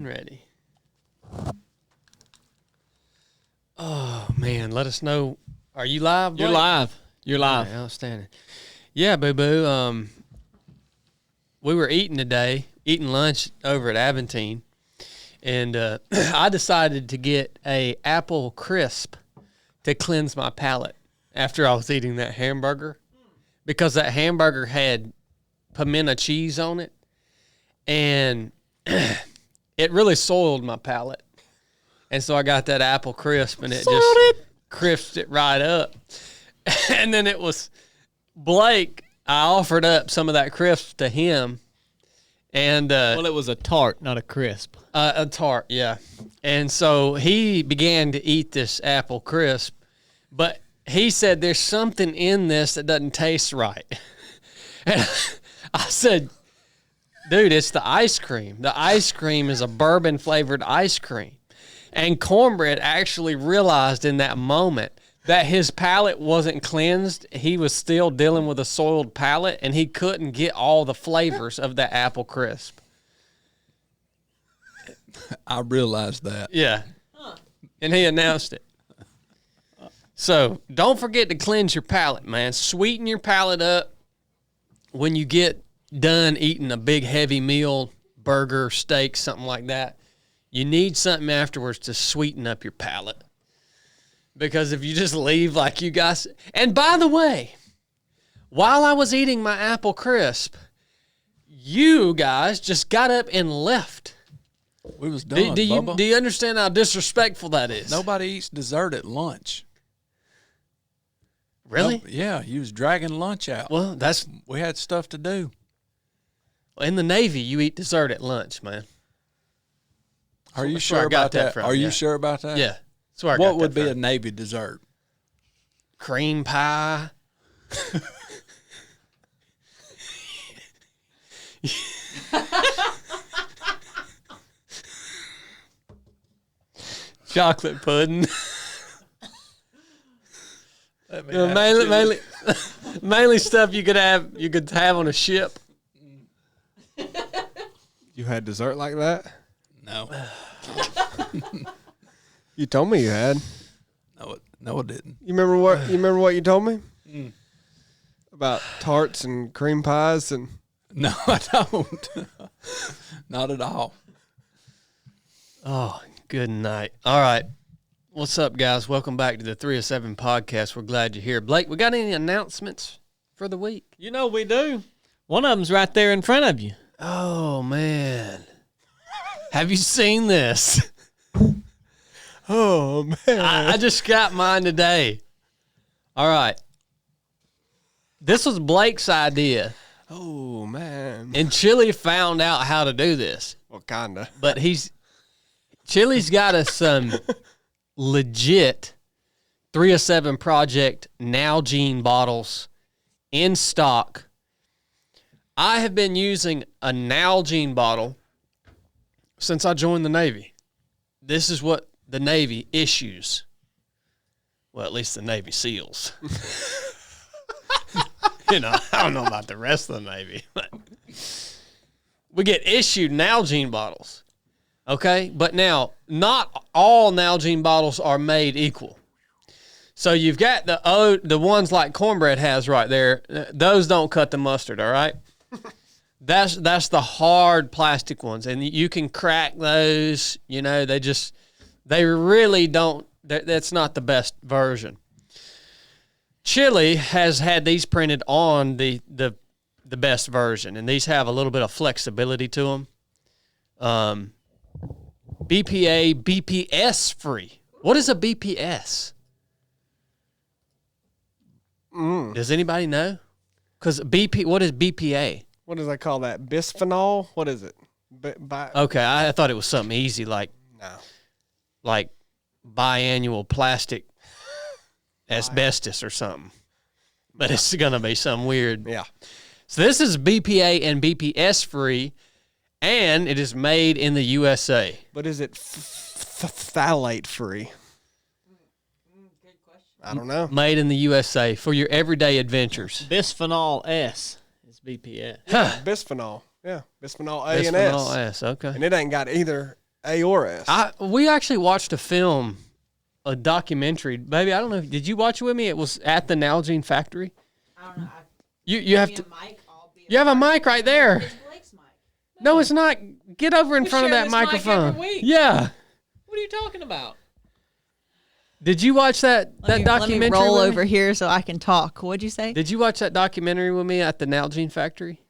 ready. Oh, man. Let us know. Are you live, Blake? You're live. You're live. Right, outstanding. Yeah, boo-boo. We were eating lunch over at Aventine, and I decided to get a apple crisp to cleanse my palate after I was eating that hamburger, because that hamburger had pimento cheese on it, and it really soiled my palate. And so I got that apple crisp, and it crisped it right up. And then it was Blake. I offered up some of that crisp to him, and Well, it was a tart, not a crisp. a tart, yeah. And so he began to eat this apple crisp, but he said there's something in this that doesn't taste right. And I said, dude, it's the ice cream. The ice cream is a bourbon flavored ice cream. And Cornbread actually realized in that moment that his palate wasn't cleansed. He was still dealing with a soiled palate, and he couldn't get all the flavors of that apple crisp. I realized that. Yeah. And he announced it. So don't forget to cleanse your palate, man. Sweeten your palate up when you get done eating a big, heavy meal, burger, steak, something like that. You need something afterwards to sweeten up your palate. Because if you just leave like you guys... And by the way, while I was eating my apple crisp, you guys just got up and left. We was done, Bubba. Do you understand how disrespectful that is? Nobody eats dessert at lunch. Really? No, yeah, you was dragging lunch out. Well, We had stuff to do. in the Navy, you eat dessert at lunch, man. Are you That's where sure I got about that that? from, Are yeah. you sure about that? Yeah. That's where I What got would that be a from. Navy dessert? Cream pie. Chocolate pudding. Mainly stuff you could have on a ship. You had dessert like that? No. You told me you had. No, it didn't. You remember what you told me? About tarts and cream pies and No, I don't. Not at all. Oh, good night. All right. What's up, guys? Welcome back to the 307 podcast. We're glad you're here. Blake, we got any announcements for the week? You know we do. One of them's right there in front of you. Oh, man. Have you seen this? oh man. I just got mine today. All right. This was Blake's idea, Oh man. and Chili found out how to do this. Well, kinda. But Chili's got us some legit 307 Project Nalgene bottles in stock. I have been using a Nalgene bottle since I joined the Navy. This is what the Navy issues. Well, at least the Navy SEALs. I don't know about the rest of the Navy. But we get issued Nalgene bottles. Okay? But now, not all Nalgene bottles are made equal. So you've got the ones like Cornbread has right there. Those don't cut the mustard, all right? That's the hard plastic ones, and you can crack those. They really don't. That's not the best version. Chili has had these printed on the best version, and these have a little bit of flexibility to them. BPS free. What is a BPS? Does anybody know? Because what is BPA? What does I call that? Bisphenol? What is it? Okay, I thought it was something easy like biannual plastic asbestos or something. But it's going to be some weird. Yeah. So this is BPA and BPS free, and it is made in the USA. But is it phthalate free? Good question. I don't know. Made in the USA for your everyday adventures. Bisphenol S is BPS. Bisphenol. Yeah. Bisphenol A and Bisphenol S. S, okay. And it ain't got either A or S. We actually watched a documentary. Baby, I don't know. Did you watch it with me? It was at the Nalgene factory. I don't know. You have Give to. me a mic, I'll be You have a mic right there. It's Blake's mic. No, it's not. Get over in We front of share that this mic microphone. every week. Yeah. What are you talking about? Did you watch that documentary? Let me roll with me? over here so I can talk. What'd you say? Did you watch that documentary with me at the Nalgene factory?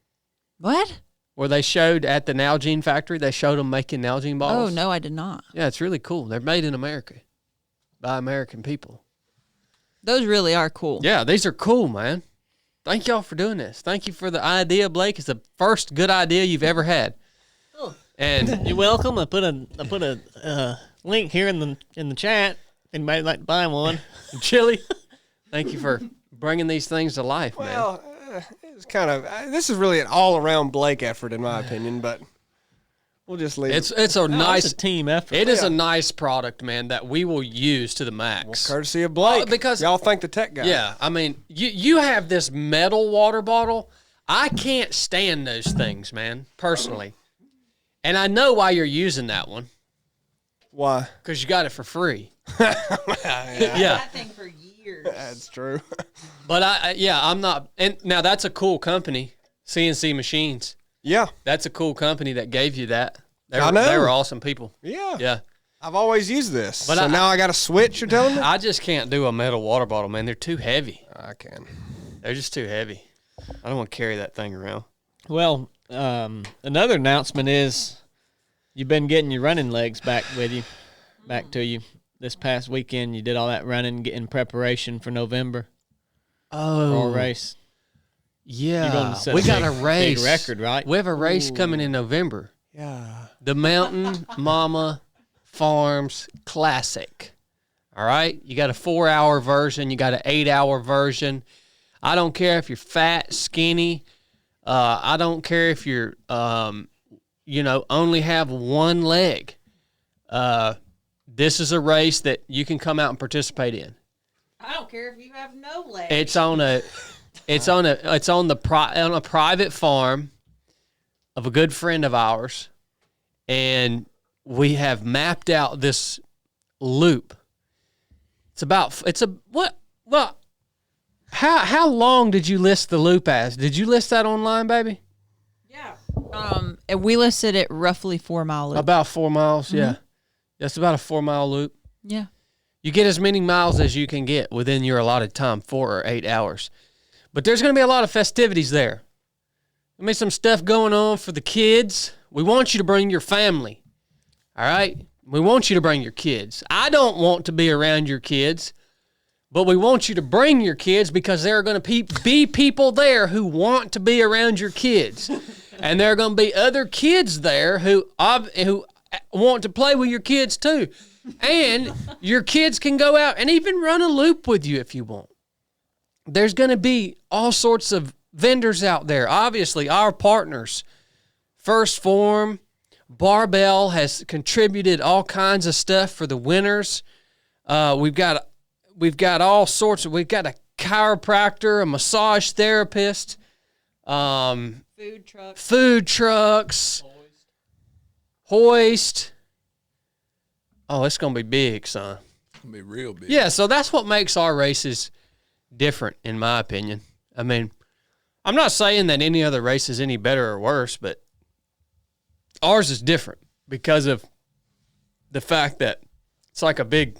What? Where they showed at the Nalgene factory, they showed them making Nalgene Oh, bottles. no, I did not. Yeah, it's really cool. They're made in America by American people. Those really are cool. Yeah, these are cool, man. Thank y'all for doing this. Thank you for the idea, Blake. It's the first good idea you've ever had. Oh. And You're welcome. I put a link here in the chat. Anybody like to buy one? Chili, thank you for bringing these things to life, man. Well, it's kind of this is really an all-around Blake effort, in my opinion. But we'll just leave. It's a nice It's a team effort. It is a nice product, man, that we will use to the max. courtesy of Blake. because y'all thank the tech guy. Yeah, I mean, you have this metal water bottle. I can't stand those things, man, personally. And I know why you're using that one, Why? because you got it for free. Yeah, That thing for years. that's true. But I'm not. And now that's a cool company, CNC Machines. Yeah, That's a cool company that gave you that. I know. They were awesome people. yeah. Yeah. I've always used this, But so now I got to switch. You're telling me? I just can't do a metal water bottle, man. They're too heavy. I can. They're just too heavy. I don't want to carry that thing around. Well, another announcement is you've been getting your running legs back to you. This past weekend, you did all that running, getting preparation for November for a race. You're Yeah. going to set We got big, a race. big record, right? We have a race coming in November. Yeah. The Mountain Mama Farms Classic. All right? You got a 4-hour version. You got an 8-hour version. I don't care if you're fat, skinny. I don't care if you're, only have one leg. This is a race that you can come out and participate in. I don't care if you have no legs. It's on a private farm of a good friend of ours, and we have mapped out this loop. How long did you list the loop as? Did you list that online, baby? Yeah. And we listed it roughly 4 mile loop. About 4 miles, yeah. That's about a 4-mile loop. Yeah. You get as many miles as you can get within your allotted time, 4 or 8 hours. But there's going to be a lot of festivities there. There'll be some stuff going on for the kids. We want you to bring your family. All right? We want you to bring your kids. I don't want to be around your kids, but we want you to bring your kids because there are going to be people there who want to be around your kids. And there are going to be other kids there who want to play with your kids too. And your kids can go out and even run a loop with you if you want. There's going to be all sorts of vendors out there. Obviously, our partners, First Form, Barbell has contributed all kinds of stuff for the winners. We've got all sorts of. We've got a chiropractor, a massage therapist, food trucks, HOIST. Oh, it's gonna be big, son. It's gonna be real big. Yeah, so that's what makes our races different, in my opinion. I mean, I'm not saying that any other race is any better or worse, but ours is different because of the fact that it's like a big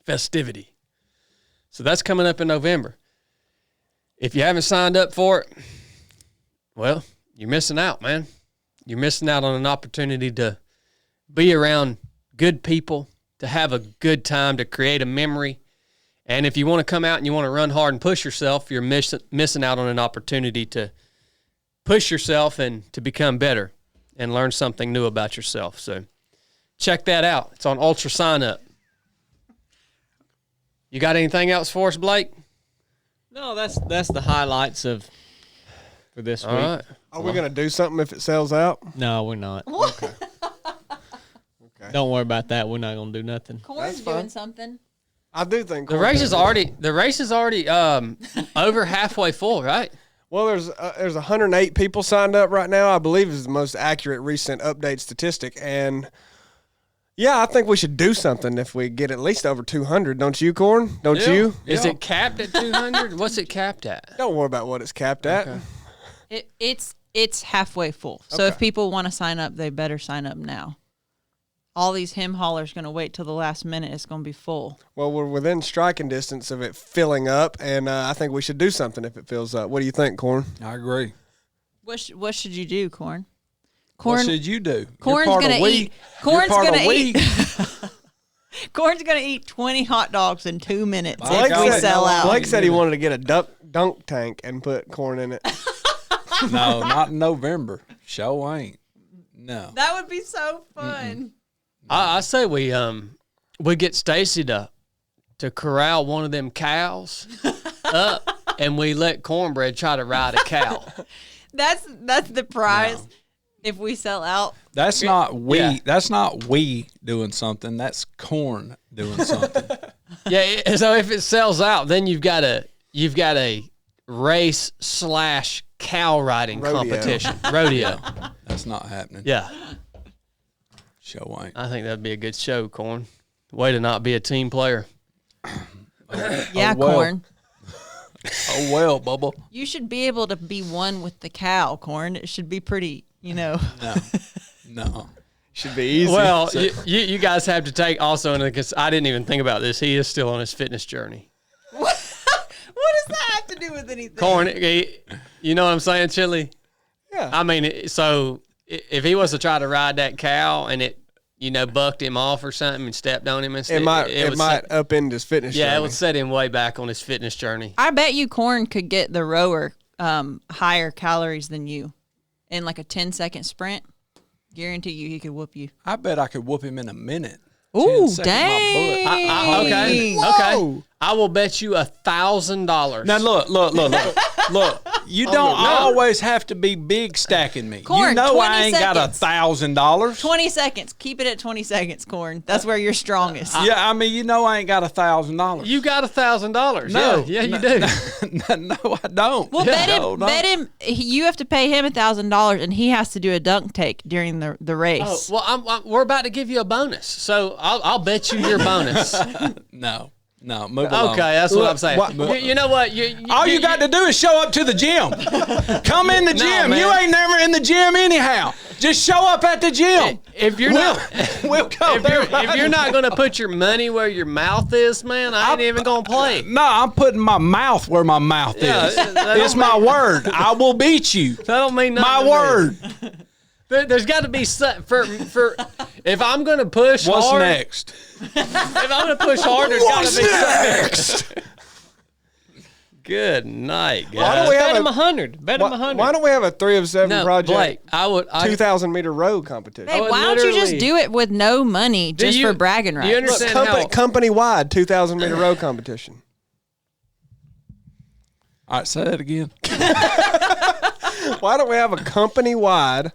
festivity. So that's coming up in November. If you haven't signed up for it, well, you're missing out, man. You're missing out on an opportunity to be around good people, to have a good time, to create a memory. And if you want to come out and you want to run hard and push yourself, you're missing out on an opportunity to push yourself and to become better and learn something new about yourself. So check that out. It's on Ultra Sign Up. You got anything else for us, Blake? No, that's the highlights for this All week. right. Are we gonna do something if it sells out? No, we're not. Okay. Don't worry about that. We're not gonna do nothing. Corn's fine. doing something. I do think The race is already over halfway full, right? Well, there's 108 people signed up right now. I believe is the most accurate recent update statistic, and yeah, I think we should do something if we get at least over 200. Don't you, Corn? Don't you? Is it capped at 200? What's it capped at? Don't worry about what it's capped at. Okay. It's halfway full. So if people want to sign up, they better sign up now. All these hymn haulers going to wait till the last minute. It's going to be full. Well, we're within striking distance of it filling up, and I think we should do something if it fills up. What do you think, Corn? I agree. What should you do, Corn? What should you do? Corn's You're part gonna of we. eat. Corn's You're part gonna of we. eat. Corn's gonna eat 20 hot dogs in 2 minutes Blake if we said- sell out. Blake said he wanted to get a dunk tank and put corn in it. No, not in November. Show ain't. No. That would be so fun. I say we get Stacy to corral one of them cows up, and we let Cornbread try to ride a cow. That's the prize if we sell out. That's not we. Yeah. That's not we doing something. That's corn doing something. Yeah. So if it sells out, then you've got a race / cow riding competition. Rodeo. That's not happening. Yeah. Show ain't. I think that'd be a good show, Corn. Way to not be a team player. Yeah, well. Corn. Oh well, Bubba. You should be able to be one with the cow, Corn. It should be pretty, No. No. Should be easy. Well, you guys have to take also into because I didn't even think about this. He is still on his fitness journey. What does that have to do with anything? Corn, you know what I'm saying, Chili? Yeah. I mean, so if he was to try to ride that cow and it, bucked him off or something and stepped on him and stuff, it might upend his fitness. Yeah, journey. it would set him way back on his fitness journey. I bet you Corn could get the rower higher calories than you in like a 10-second sprint. Guarantee you he could whoop you. I bet I could whoop him in a minute. Ooh, 10 seconds, my butt. dang. Okay. I will bet you $1,000. Now look. You don't always have to be big stacking me. Corn, you know 20 I ain't seconds. got $1,000. 20 seconds. Keep it at 20 seconds, Corn. That's where you're strongest. Yeah, I mean, I ain't got $1,000. You got $1,000. No. Yeah, you do. No, I don't. Well, No. bet him. You have to pay him $1,000, and he has to do a dunk take during the race. Oh, well, we're about to give you a bonus, so I'll bet you your bonus. No, move along. Okay, that's what I'm saying. You know what? All you got to do is show up to the gym. Come in the gym. man. You ain't never in the gym anyhow. Just show up at the gym. If you're not, We'll go if you're not going to put your money where your mouth is, man, I ain't even going to play. No, I'm putting my mouth where my mouth Yeah, is. that It's don't my word. I will beat you. That don't mean nothing. My to me. word. There's got to be for if I'm going to push What's hard. next? If I'm going to push hard, there's got to be next? Good night, guys. Why don't we Bet have him a 100. Bet him 100. Why don't we have a 3 of 7 No, project Blake, I 2,000 meter row competition? Hey, would why don't you just literally- do it with no money just you- for bragging do rights? you understand how? Company wide 2,000 meter row competition. All right, say that again. Why don't we have a company wide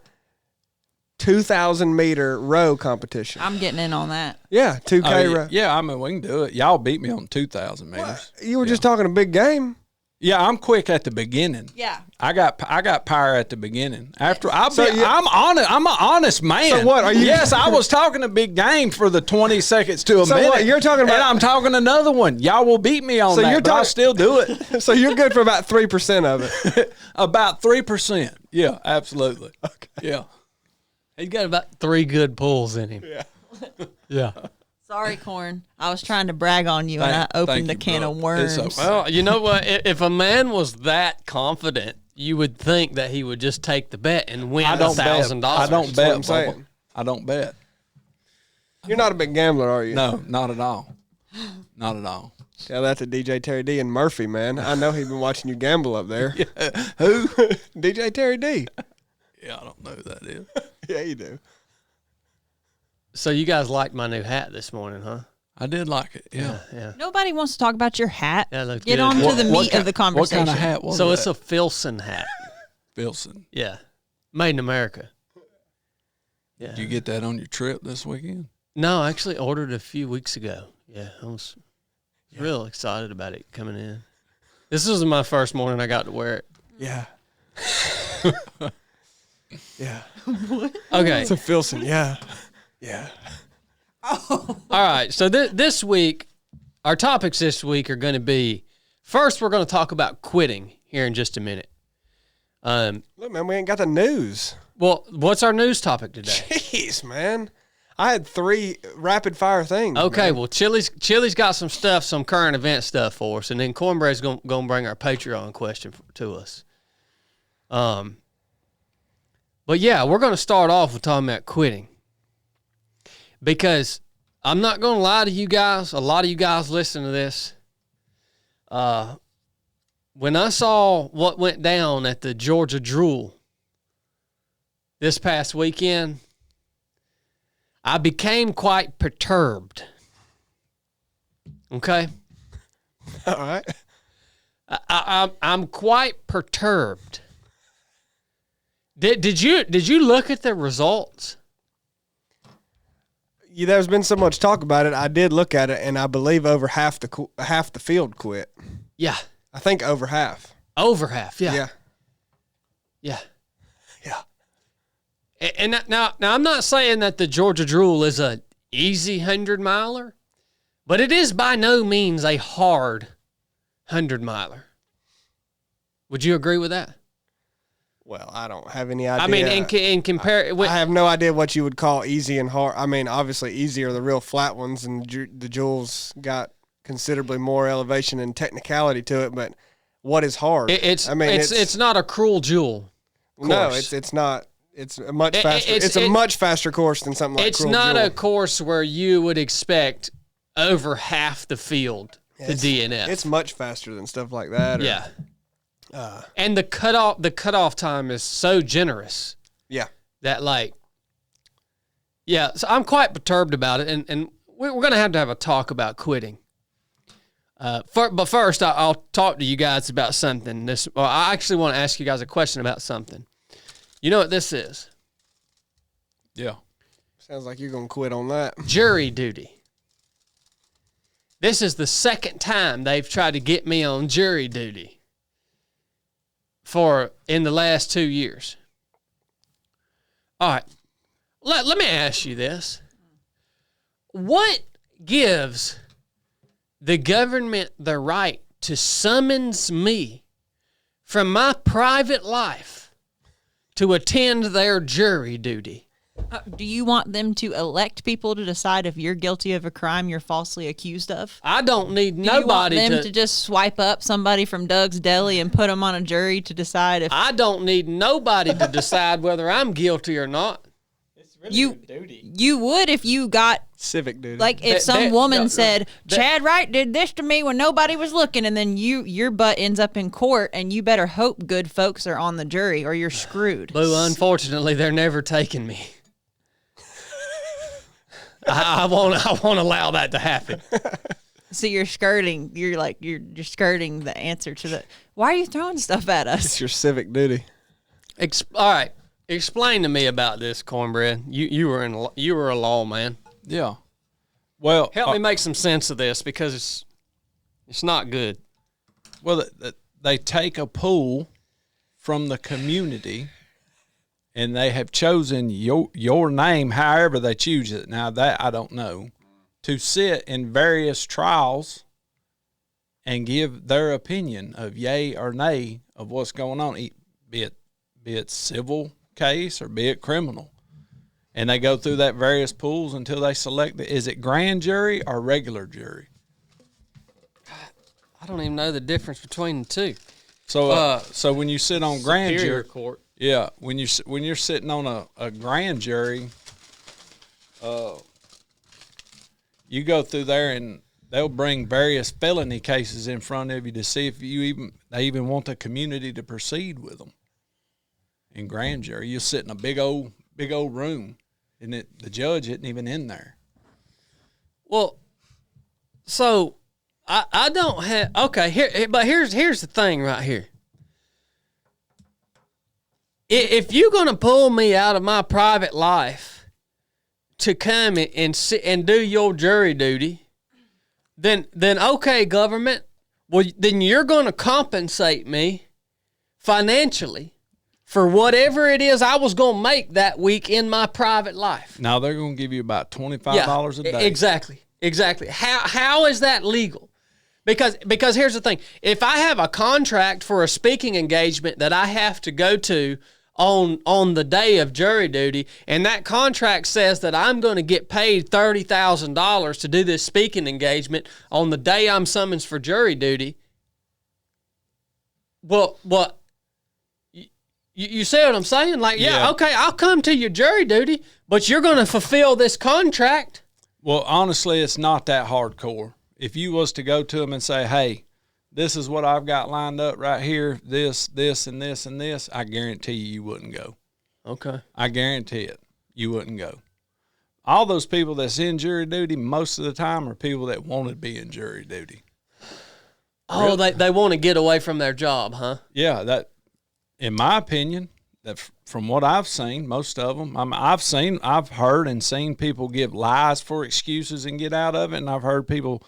2,000 meter row competition? I'm getting in on that. Yeah, 2K row. Yeah, I mean, we can do it. Y'all beat me on 2,000 meters. You were just talking a big game. Yeah, I'm quick at the beginning. Yeah. I got power at the beginning. After I'm you- honest. I'm an honest man. So what, are you- Yes, I was talking a big game for the 20 seconds to a So minute. what, you're talking about- and I'm talking another one. Y'all will beat me on So that, you're but I'll talking- still do it. So you're good for about 3% of it. About 3%. Yeah, absolutely. Okay. Yeah. He's got about 3 good pulls in him. Yeah. Sorry, Corn. I was trying to brag on you, and I opened the can of worms. It's okay. Well, you know what? If a man was that confident, you would think that he would just take the bet and win I don't bet. $1,000. I don't bet. I'm saying. Bubba. I don't bet. You're not a big gambler, are you? No, not at all. Not at all. Tell that to DJ Terry D and Murphy, man. I know he's been watching you gamble up there. Who? DJ Terry D. Yeah, I don't know who that is. Yeah, you do. So you guys liked my new hat this morning, huh? I did like it. Yeah. Yeah. Nobody wants to talk about your hat. Yeah, it looked Get good. on to the meat ki- of the conversation. What kind of hat was So that? it's a Filson hat. Filson. Yeah. Made in America. Yeah. Did you get that on your trip this weekend? No, I actually ordered it a few weeks ago. Yeah, I was real excited about it coming in. This was my first morning I got to wear it. Yeah. Yeah. Okay. It's a Filson. Yeah. Yeah. All right. So this week, our topics this week are going to be, first, we're going to talk about quitting here in just a minute. Look, man, we ain't got the news. Well, what's our news topic today? Jeez, man. I had 3 rapid fire things. Okay, man. well, Chili's got some stuff, some current event stuff for us, and then Cornbread's going to bring our Patreon question to us. But yeah, we're going to start off with talking about quitting, because I'm not going to lie to you guys. A lot of you guys listen to this. When I saw what went down at the Georgia Drool this past weekend, I became quite perturbed. Okay? All right. I'm quite perturbed. Did you look at the results? Yeah, there's been so much talk about it. I did look at it, and I believe over half the field quit. Yeah. I think over half. Over half, yeah. Yeah. Yeah. Yeah. And now I'm not saying that the Georgia Drool is a easy 100-miler, but it is by no means a hard 100-miler. Would you agree with that? Well, I don't have any idea. I mean, in compare, I have no idea what you would call easy and hard. I mean, obviously, easy are the real flat ones, and the Joules got considerably more elevation and technicality to it. But what is hard? It's not a cruel jewel. No, course. it's not. It's a much faster. It's a much faster course than something like. It's Cruel not Jewel. a course where you would expect over half the field to DNF. It's much faster than stuff like that. Yeah. And the cutoff time is so generous. Yeah. That so I'm quite perturbed about it, and we're going to have a talk about quitting. But first, I'll talk to you guys about something. I actually want to ask you guys a question about something. You know what this is? Yeah. Sounds like you're going to quit on that. Jury duty. This is the second time they've tried to get me on jury duty in the last 2 years. All right. Let me ask you this. What gives the government the right to summons me from my private life to attend their jury duty? Do you want them to elect people to decide if you're guilty of a crime you're falsely accused of? I don't need Do you want nobody them to just swipe up somebody from Doug's Deli and put them on a jury to decide if I don't need nobody to decide whether I'm guilty or not. It's really You- your duty. you would if you got Civic duty. like if some that- woman no, said that- Chad Wright did this to me when nobody was looking, and then your butt ends up in court, and you better hope good folks are on the jury or you're screwed. Boo, unfortunately, they're never taking me. I won't allow that to happen. So you're skirting. You're skirting the answer to the. Why are you throwing stuff at us? it's your civic duty. All right, explain to me about this, Cornbread. You were a lawman. Yeah. Well, Help me make some sense of this, because it's not good. well, they take a pool from the community, and they have chosen your name, however they choose it. Now that I don't know, to sit in various trials and give their opinion of yay or nay of what's going on, be it civil case or be it criminal. And they go through that various pools until they select is it grand jury or regular jury? I don't even know the difference between the two. So so when you sit on grand Superior jury, court. yeah, when you're sitting on a grand jury, you go through there and they'll bring various felony cases in front of you to see if they even want the community to proceed with them. In grand jury, you sit in a big old room, and the judge isn't even in there. Well, so I don't have here's the thing right here. If you're gonna pull me out of my private life to come and sit and do your jury duty, then okay, government. Well, then you're gonna compensate me financially for whatever it is I was going to make that week in my private life. Now they're going to give you about $25 a day. Exactly. How is that legal? Because here's the thing. If I have a contract for a speaking engagement that I have to go to on the day of jury duty, and that contract says that I'm going to get paid $30,000 to do this speaking engagement on the day I'm summoned for jury duty, well, what? You see what I'm saying? Like, yeah, okay, I'll come to your jury duty, but you're going to fulfill this contract. Well, honestly, it's not that hardcore. If you was to go to them and say, hey, this is what I've got lined up right here, this, and this, and this, I guarantee you wouldn't go. Okay. I guarantee it. You wouldn't go. All those people that's in jury duty most of the time are people that want to be in jury duty. Oh, they want to get away from their job, huh? Yeah, that, in my opinion, that from what I've seen, most of them, I've heard and seen people give lies for excuses and get out of it, and I've heard people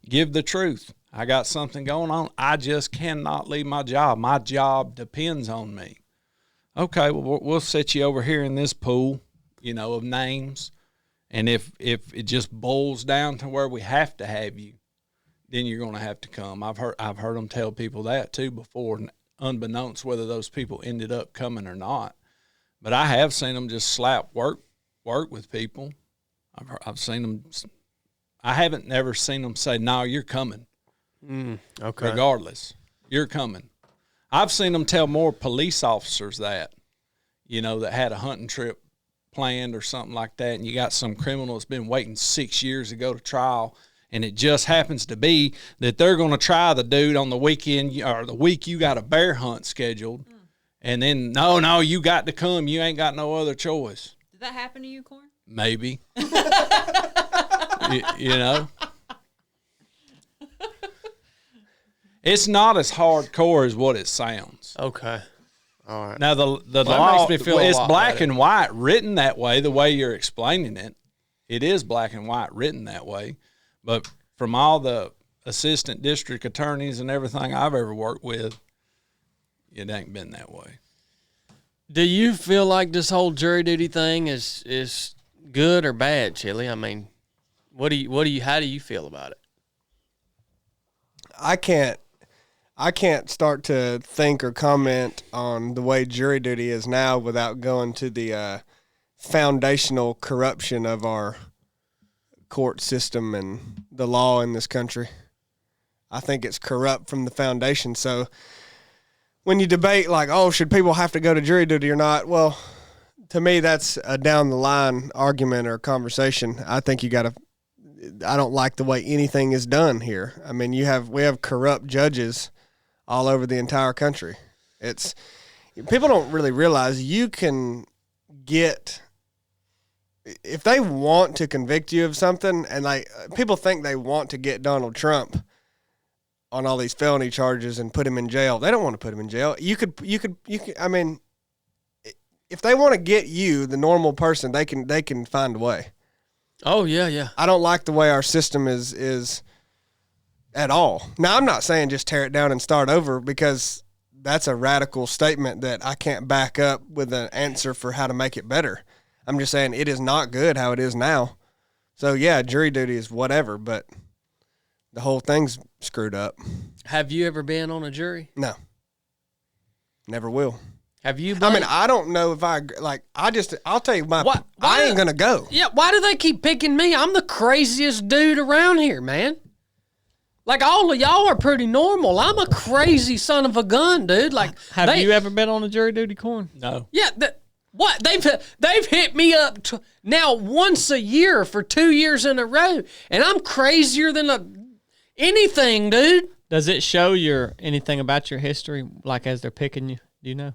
give the truth. I got something going on. I just cannot leave my job. My job depends on me. Okay, well, we'll set you over here in this pool, of names, and if it just boils down to where we have to have you, then you're going to have to come. I've heard them tell people that too before, unbeknownst whether those people ended up coming or not. But I have seen them just slap work with people. I've seen them. I haven't never seen them say, "No, you're coming." Okay. Regardless, you're coming. I've seen them tell more police officers that, that had a hunting trip planned or something like that, and you got some criminal that's been waiting 6 years to go to trial, and it just happens to be that they're going to try the dude on the weekend or the week you got a bear hunt scheduled, and then, no, you got to come. You ain't got no other choice. Did that happen to you, Corn? Maybe. you know? It's not as hardcore as what it sounds. Okay. All right. Now, the that law, makes me feel a it's lot black better. and white written that way, the way you're explaining it. It is black and white written that way. But from all the assistant district attorneys and everything I've ever worked with, it ain't been that way. Do you feel like this whole jury duty thing is good or bad, Chili? I mean, how do you feel about it? I can't start to think or comment on the way jury duty is now without going to the foundational corruption of our court system and the law in this country. I think it's corrupt from the foundation. So when you debate like, oh, should people have to go to jury duty or not? Well, to me, that's a down the line argument or conversation. I think I don't like the way anything is done here. I mean, we have corrupt judges all over the entire country. People don't really realize you can get, if they want to convict you of something, and people think they want to get Donald Trump on all these felony charges and put him in jail. They don't want to put him in jail. You could. I mean, if they want to get you, the normal person, they can find a way. Oh yeah. I don't like the way our system is at all. Now, I'm not saying just tear it down and start over, because that's a radical statement that I can't back up with an answer for how to make it better. I'm just saying it is not good how it is now. So, yeah, jury duty is whatever, but the whole thing's screwed up. Have you ever been on a jury? No. Never will. Have you been? I mean, I don't know if I'll tell you I ain't going to go. Yeah, why do they keep picking me? I'm the craziest dude around here, man. Like, all of y'all are pretty normal. I'm a crazy son of a gun, dude. Like, Have you ever been on a jury duty, Corn? No. Yeah, what? They've hit me up now once a year for 2 years in a row, and I'm crazier than anything, dude. Does it show anything about your history, like as they're picking you? Do you know?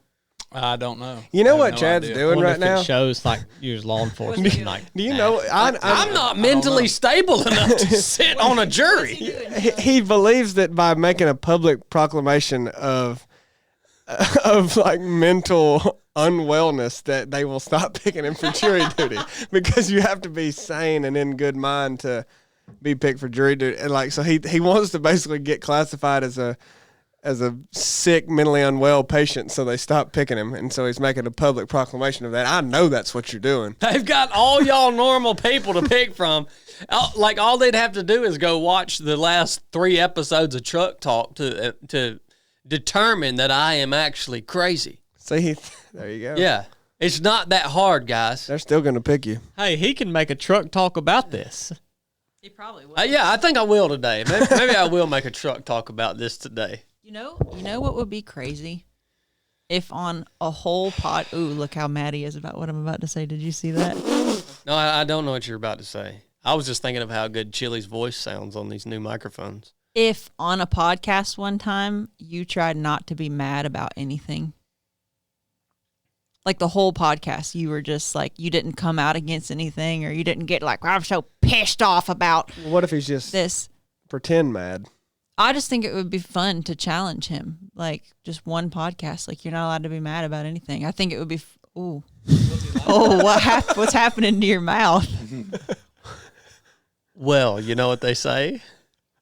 I don't know. You know I what have no Chad's idea. doing Wonder right if now? It shows like you're law enforcement. Like, Do you know? I'm not mentally stable enough to sit on a jury. He believes that by making a public proclamation of like mental unwellness, that they will stop picking him for jury duty, because you have to be sane and in good mind to be picked for jury duty. And so he wants to basically get classified as a as a sick, mentally unwell patient, so they stopped picking him, and so he's making a public proclamation of that. I know that's what you're doing. They've got all y'all normal people to pick from. Like, all they'd have to do is go watch the last 3 episodes of Truck Talk to determine that I am actually crazy. See, there you go. Yeah. It's not that hard, guys. They're still going to pick you. Hey, he can make a truck talk about this. He probably will. Yeah, I think I will today. Maybe I will make a Truck Talk about this today. You know what would be crazy? If on a whole pod, ooh, look how mad he is about what I'm about to say. Did you see that? No, I don't know what you're about to say. I was just thinking of how good Chili's voice sounds on these new microphones. If on a podcast one time you tried not to be mad about anything, like the whole podcast, you were just like, you didn't come out against anything, or you didn't get like, I'm so pissed off about What if he's just this. pretend mad? I just think it would be fun to challenge him, like just one podcast. Like, you're not allowed to be mad about anything. I think it would be. Ooh, oh, what's happening to your mouth? Well, you know what they say?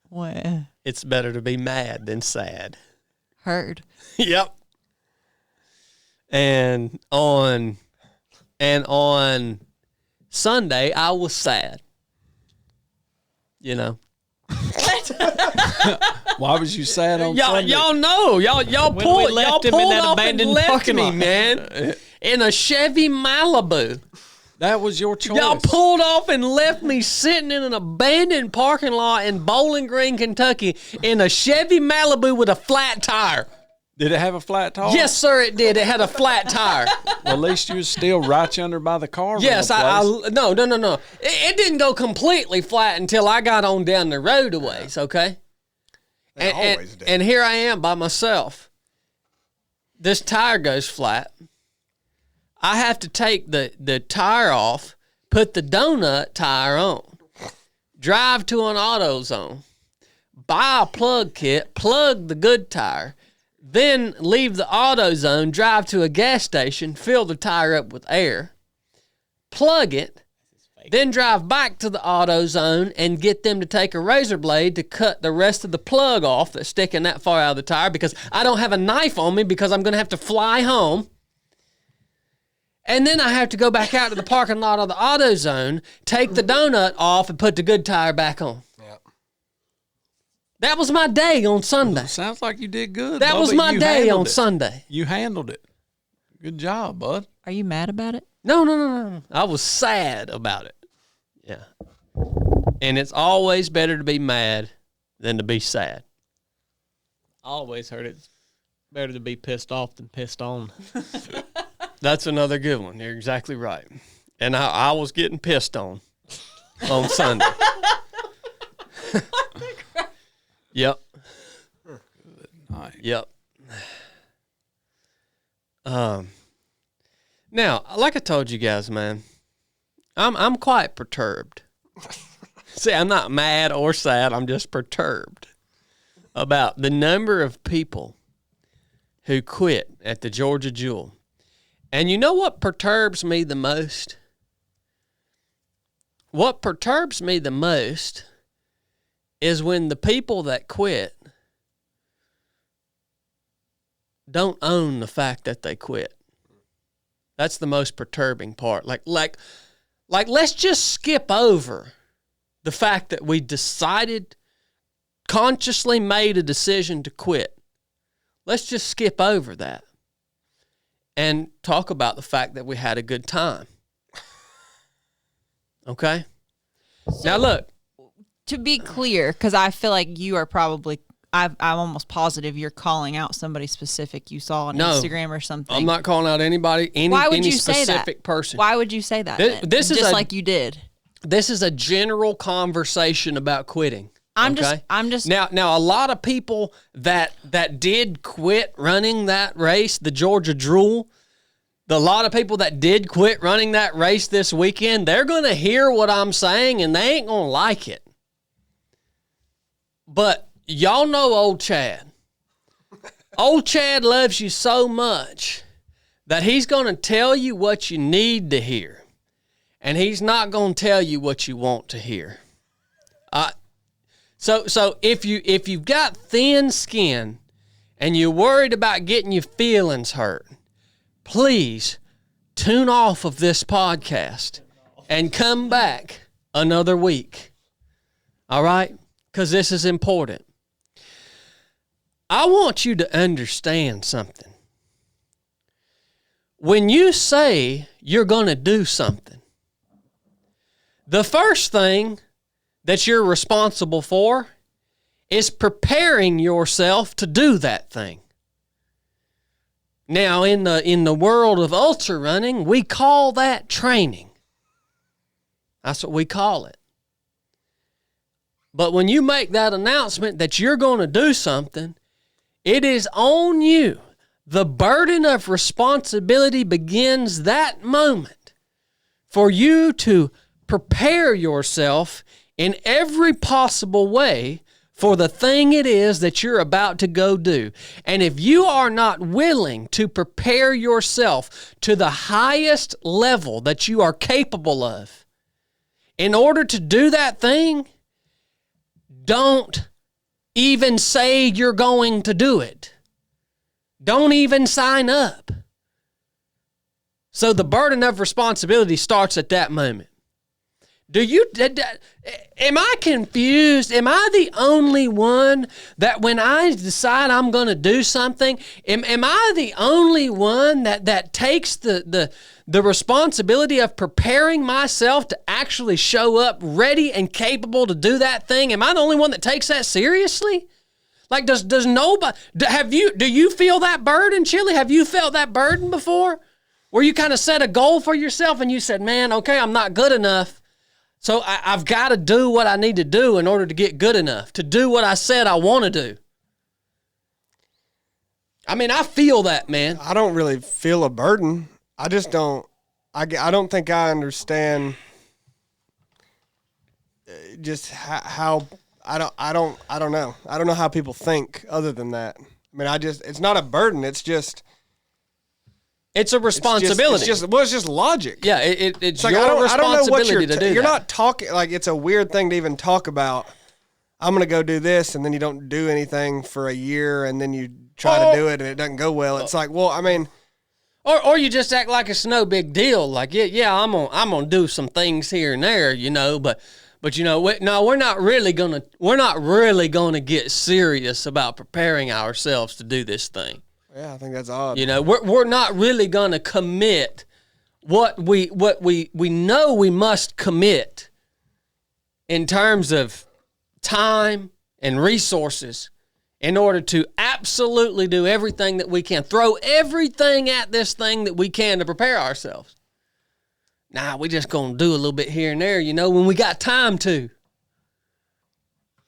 What? It's better to be mad than sad. Heard. Yep. And on Sunday, I was sad. You know. Why was you sad on Y'all, Sunday? y'all know. Y'all When pulled, we left y'all him in pulled that off and abandoned left parking me, lot. man, in a Chevy Malibu. That was your choice. Y'all pulled off and left me sitting in an abandoned parking lot in Bowling Green, Kentucky, in a Chevy Malibu with a flat tire. Did it have a flat tire? Yes, sir, it did. It had a flat tire. Well, at least you was still right yonder by the car. Yes, rental place. No. It didn't go completely flat until I got on down the road a ways, okay? always do. And here I am by myself. This tire goes flat. I have to take the tire off, put the donut tire on, drive to an AutoZone, buy a plug kit, plug the good tire, then leave the AutoZone, drive to a gas station, fill the tire up with air, plug it, then drive back to the AutoZone and get them to take a razor blade to cut the rest of the plug off that's sticking that far out of the tire, because I don't have a knife on me because I'm going to have to fly home. And then I have to go back out to the parking lot of the AutoZone, take the donut off, and put the good tire back on. Yep. That was my day on Sunday. Sounds like you did good. That was Bubba. my You day handled on it. Sunday. You handled it. Good job, bud. Are you mad about it? No. I was sad about it. Yeah. And it's always better to be mad than to be sad. I always heard it's better to be pissed off than pissed on. That's another good one. You're exactly right. And I was getting pissed on Sunday. Yep. Nice. Yep. Now, like I told you guys, man, I'm quite perturbed. See, I'm not mad or sad. I'm just perturbed about the number of people who quit at the Georgia Jewel. And you know what perturbs me the most? What perturbs me the most is when the people that quit don't own the fact that they quit. That's the most perturbing part. Like let's just skip over the fact that we decided, consciously made a decision to quit. Let's just skip over that and talk about the fact that we had a good time. Okay? Now look. To be clear, because I feel like you are probably, I'm almost positive you're calling out somebody specific you saw on Instagram or something. I'm not calling out anybody, Why would any you say that? specific person. Why would you say that? This- then? this is just a- like you did. This is a general conversation about quitting. I'm okay? just Now a lot of people that did quit running that race, the Georgia Jewel, a lot of people that did quit running that race this weekend, they're going to hear what I'm saying and they ain't going to like it. But y'all know old Chad. Old Chad loves you so much that he's going to tell you what you need to hear. And he's not going to tell you what you want to hear. So if you've got thin skin and you're worried about getting your feelings hurt, please tune off of this podcast and come back another week. All right? Because this is important. I want you to understand something. When you say you're going to do something, the first thing that you're responsible for is preparing yourself to do that thing. Now, in the world of ultra running, we call that training. That's what we call it. But when you make that announcement that you're going to do something, it is on you. The burden of responsibility begins that moment for you to prepare yourself in every possible way for the thing it is that you're about to go do. And if you are not willing to prepare yourself to the highest level that you are capable of, in order to do that thing, don't even say you're going to do it. Don't even sign up. So the burden of responsibility starts at that moment. Am I confused? Am I the only one that when I decide I'm going to do something, am I the only one that takes the responsibility of preparing myself to actually show up ready and capable to do that thing? Am I the only one that takes that seriously? Like, does nobody, do you feel that burden, Chili? Have you felt that burden before? Where you kind of set a goal for yourself and you said, man, okay, I'm not good enough. So I've got to do what I need to do in order to get good enough, to do what I said I want to do. I mean, I feel that, man. I don't really feel a burden. I just don't. I don't think I understand just how I don't know. I don't know how people think other than that. I mean, it's not a burden. It's just. It's a responsibility. It's just logic. Yeah, it's like, your responsibility to do that. You're not talking, like, it's a weird thing to even talk about. I'm going to go do this, and then you don't do anything for a year, and then you try to do it, and it doesn't go well. It's like, well, I mean. Or you just act like it's no big deal. Like, yeah, I'm gonna do some things here and there, but we're not really gonna get serious about preparing ourselves to do this thing. Yeah, I think that's odd. We're not really going to commit what we know we must commit in terms of time and resources in order to absolutely do everything that we can. Throw everything at this thing that we can to prepare ourselves. Nah, we just going to do a little bit here and there, when we got time to.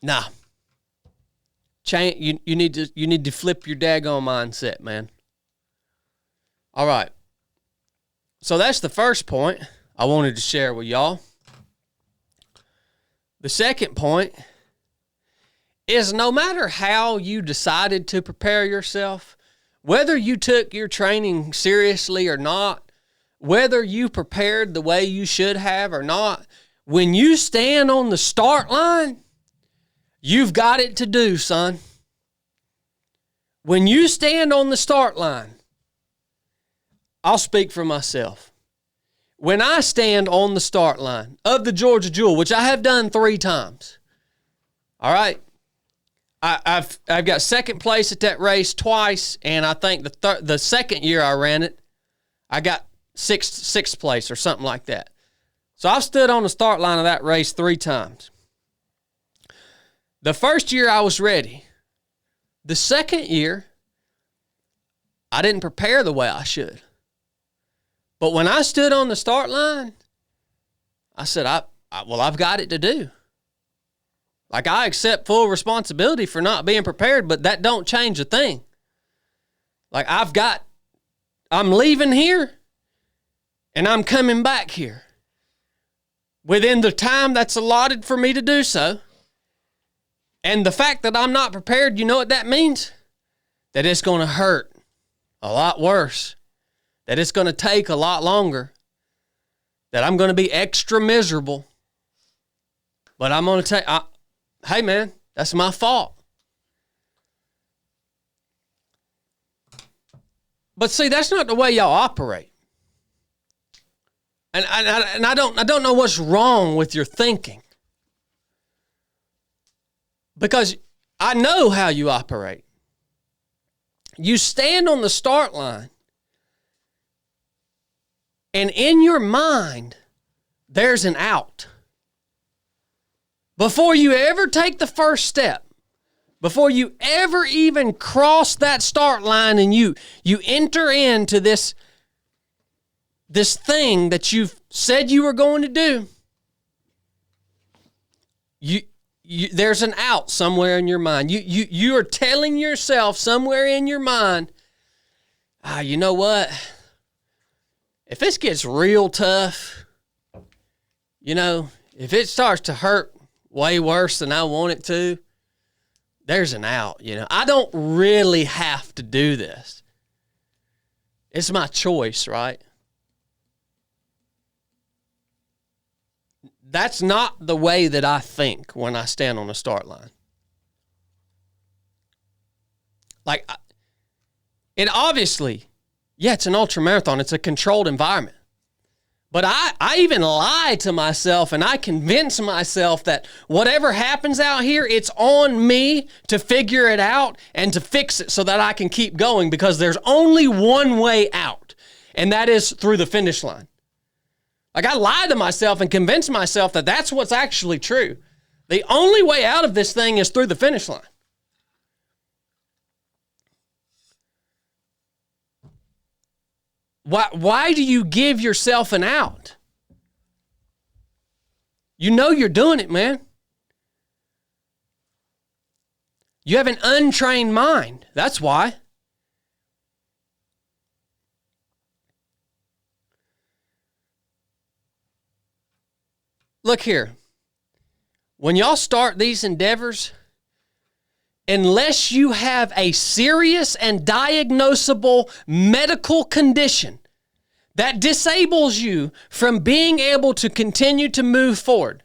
Nah. You need to flip your daggone mindset, man. All right. So that's the first point I wanted to share with y'all. The second point is no matter how you decided to prepare yourself, whether you took your training seriously or not, whether you prepared the way you should have or not, when you stand on the start line, you've got it to do, son. When you stand on the start line, I'll speak for myself. When I stand on the start line of the Georgia Jewel, which I have done 3 times, all right, I've got second place at that race twice, and I think the second year I ran it, I got sixth place or something like that. So I've stood on the start line of that race 3 times. The first year I was ready. The second year, I didn't prepare the way I should. But when I stood on the start line, I said, I've got it to do. Like, I accept full responsibility for not being prepared, but that don't change a thing. Like, I'm leaving here, and I'm coming back here within the time that's allotted for me to do so. And the fact that I'm not prepared, you know what that means? That it's going to hurt a lot worse. That it's going to take a lot longer. That I'm going to be extra miserable. But I'm going to hey man, that's my fault. But see, that's not the way y'all operate. And I don't know what's wrong with your thinking. Because I know how you operate. You stand on the start line, and in your mind, there's an out. Before you ever take the first step, before you ever even cross that start line and you enter into this thing that you've said you were going to do, there's an out somewhere in your mind. You are telling yourself somewhere in your mind, you know what? If this gets real tough, if it starts to hurt way worse than I want it to, there's an out. I don't really have to do this. It's my choice, right? That's not the way that I think when I stand on the start line. Like, it obviously, it's an ultra marathon. It's a controlled environment. But I even lie to myself and I convince myself that whatever happens out here, it's on me to figure it out and to fix it so that I can keep going, because there's only one way out, and that is through the finish line. Like, I lie to myself and convince myself that that's what's actually true. The only way out of this thing is through the finish line. Why do you give yourself an out? You know you're doing it, man. You have an untrained mind. That's why. Look here. When y'all start these endeavors, unless you have a serious and diagnosable medical condition that disables you from being able to continue to move forward,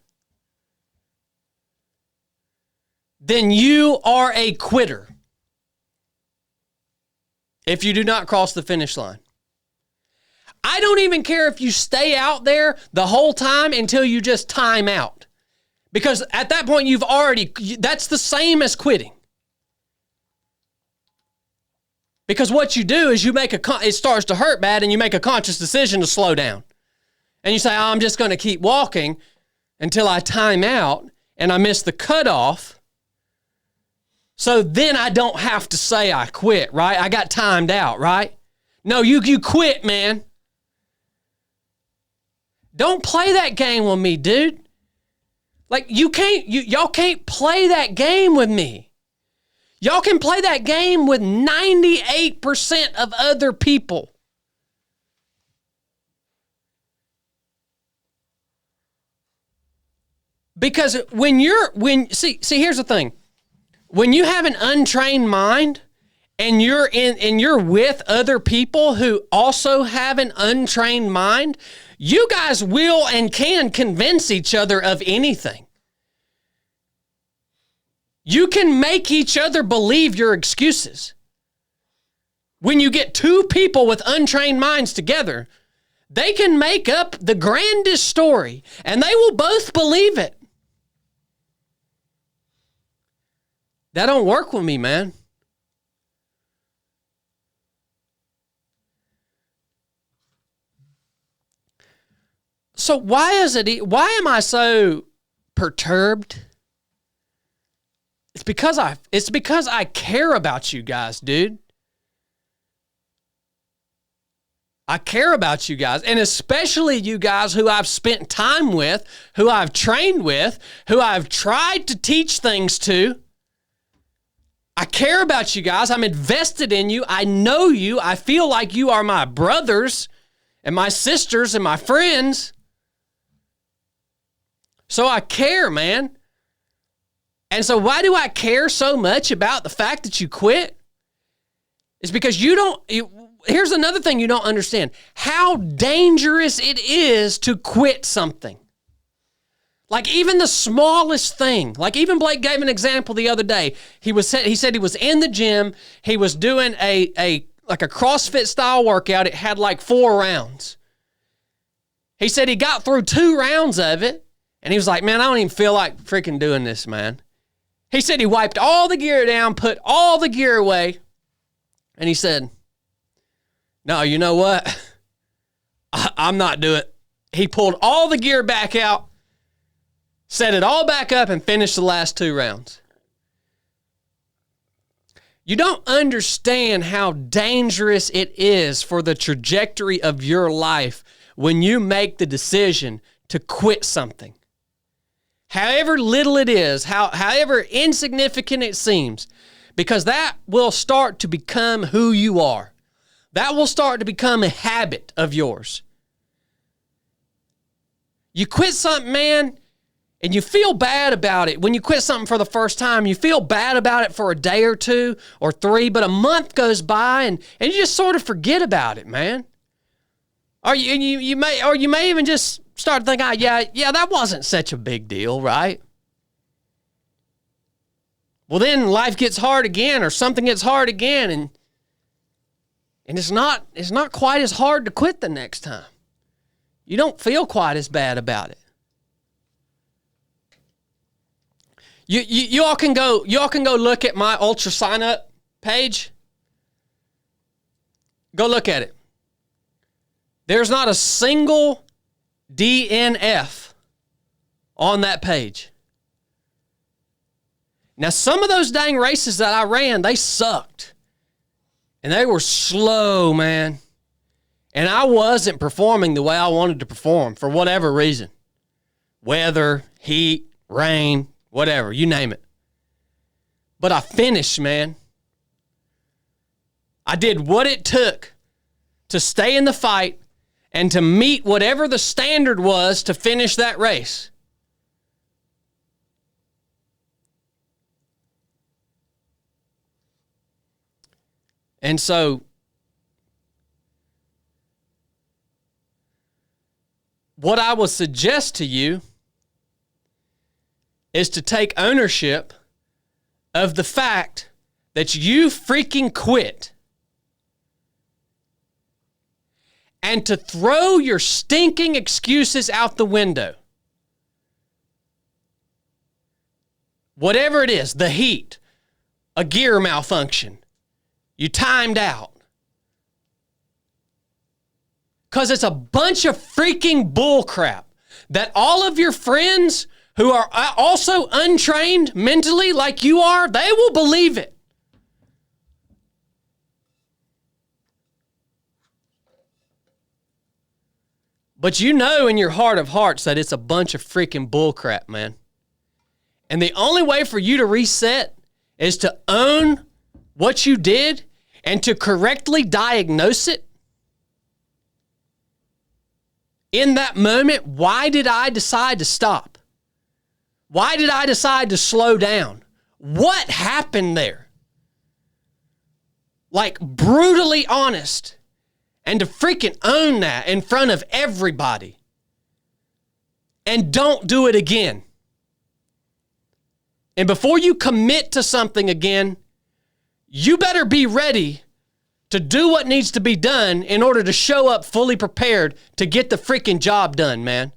then you are a quitter if you do not cross the finish line. I don't even care if you stay out there the whole time until you just time out. Because at that point, that's the same as quitting. Because what you do is it starts to hurt bad, and you make a conscious decision to slow down. And you say, I'm just going to keep walking until I time out and I miss the cutoff. So then I don't have to say I quit, right? I got timed out, right? No, you quit, man. Don't play that game with me, dude. Like, y'all can't play that game with me. Y'all can play that game with 98% of other people. Because here's the thing. When you have an untrained mind and you're with other people who also have an untrained mind, you guys will and can convince each other of anything. You can make each other believe your excuses. When you get two people with untrained minds together, they can make up the grandest story, and they will both believe it. That don't work with me, man. So why am I so perturbed? It's because I care about you guys, dude. I care about you guys, and especially you guys who I've spent time with, who I've trained with, who I've tried to teach things to. I care about you guys. I'm invested in you. I know you. I feel like you are my brothers and my sisters and my friends. So I care, man. And so why do I care so much about the fact that you quit? It's because here's another thing you don't understand. How dangerous it is to quit something. Like even the smallest thing. Like even Blake gave an example the other day. He said he was in the gym. He was doing a like a CrossFit style workout. It had like 4 rounds. He said he got through 2 rounds of it, and he was like, man, I don't even feel like freaking doing this, man. He said he wiped all the gear down, put all the gear away, and he said, no, you know what? I'm not doing it. He pulled all the gear back out, set it all back up, and finished the last 2 rounds. You don't understand how dangerous it is for the trajectory of your life when you make the decision to quit something. However little it is, however insignificant it seems, because that will start to become who you are. That will start to become a habit of yours. You quit something, man, and you feel bad about it. When you quit something for the first time, you feel bad about it for a day or 2 or 3, but a month goes by and you just sort of forget about it, man. Or you may even just start thinking, yeah, that wasn't such a big deal, right? Well, then life gets hard again, or something gets hard again, and it's not quite as hard to quit the next time. You don't feel quite as bad about it. You all can go look at my Ultra Sign Up page. Go look at it. There's not a single DNF on that page. Now, some of those dang races that I ran, they sucked. And they were slow, man. And I wasn't performing the way I wanted to perform for whatever reason. Weather, heat, rain, whatever, you name it. But I finished, man. I did what it took to stay in the fight and to meet whatever the standard was to finish that race. And so, what I would suggest to you is to take ownership of the fact that you freaking quit, and to throw your stinking excuses out the window. Whatever it is, the heat, a gear malfunction, you timed out. Because it's a bunch of freaking bullcrap that all of your friends who are also untrained mentally like you are, they will believe it. But you know in your heart of hearts that it's a bunch of freaking bullcrap, man. And the only way for you to reset is to own what you did and to correctly diagnose it. In that moment, why did I decide to stop? Why did I decide to slow down? What happened there? Like, brutally honest. And to freaking own that in front of everybody. And don't do it again. And before you commit to something again, you better be ready to do what needs to be done in order to show up fully prepared to get the freaking job done, man.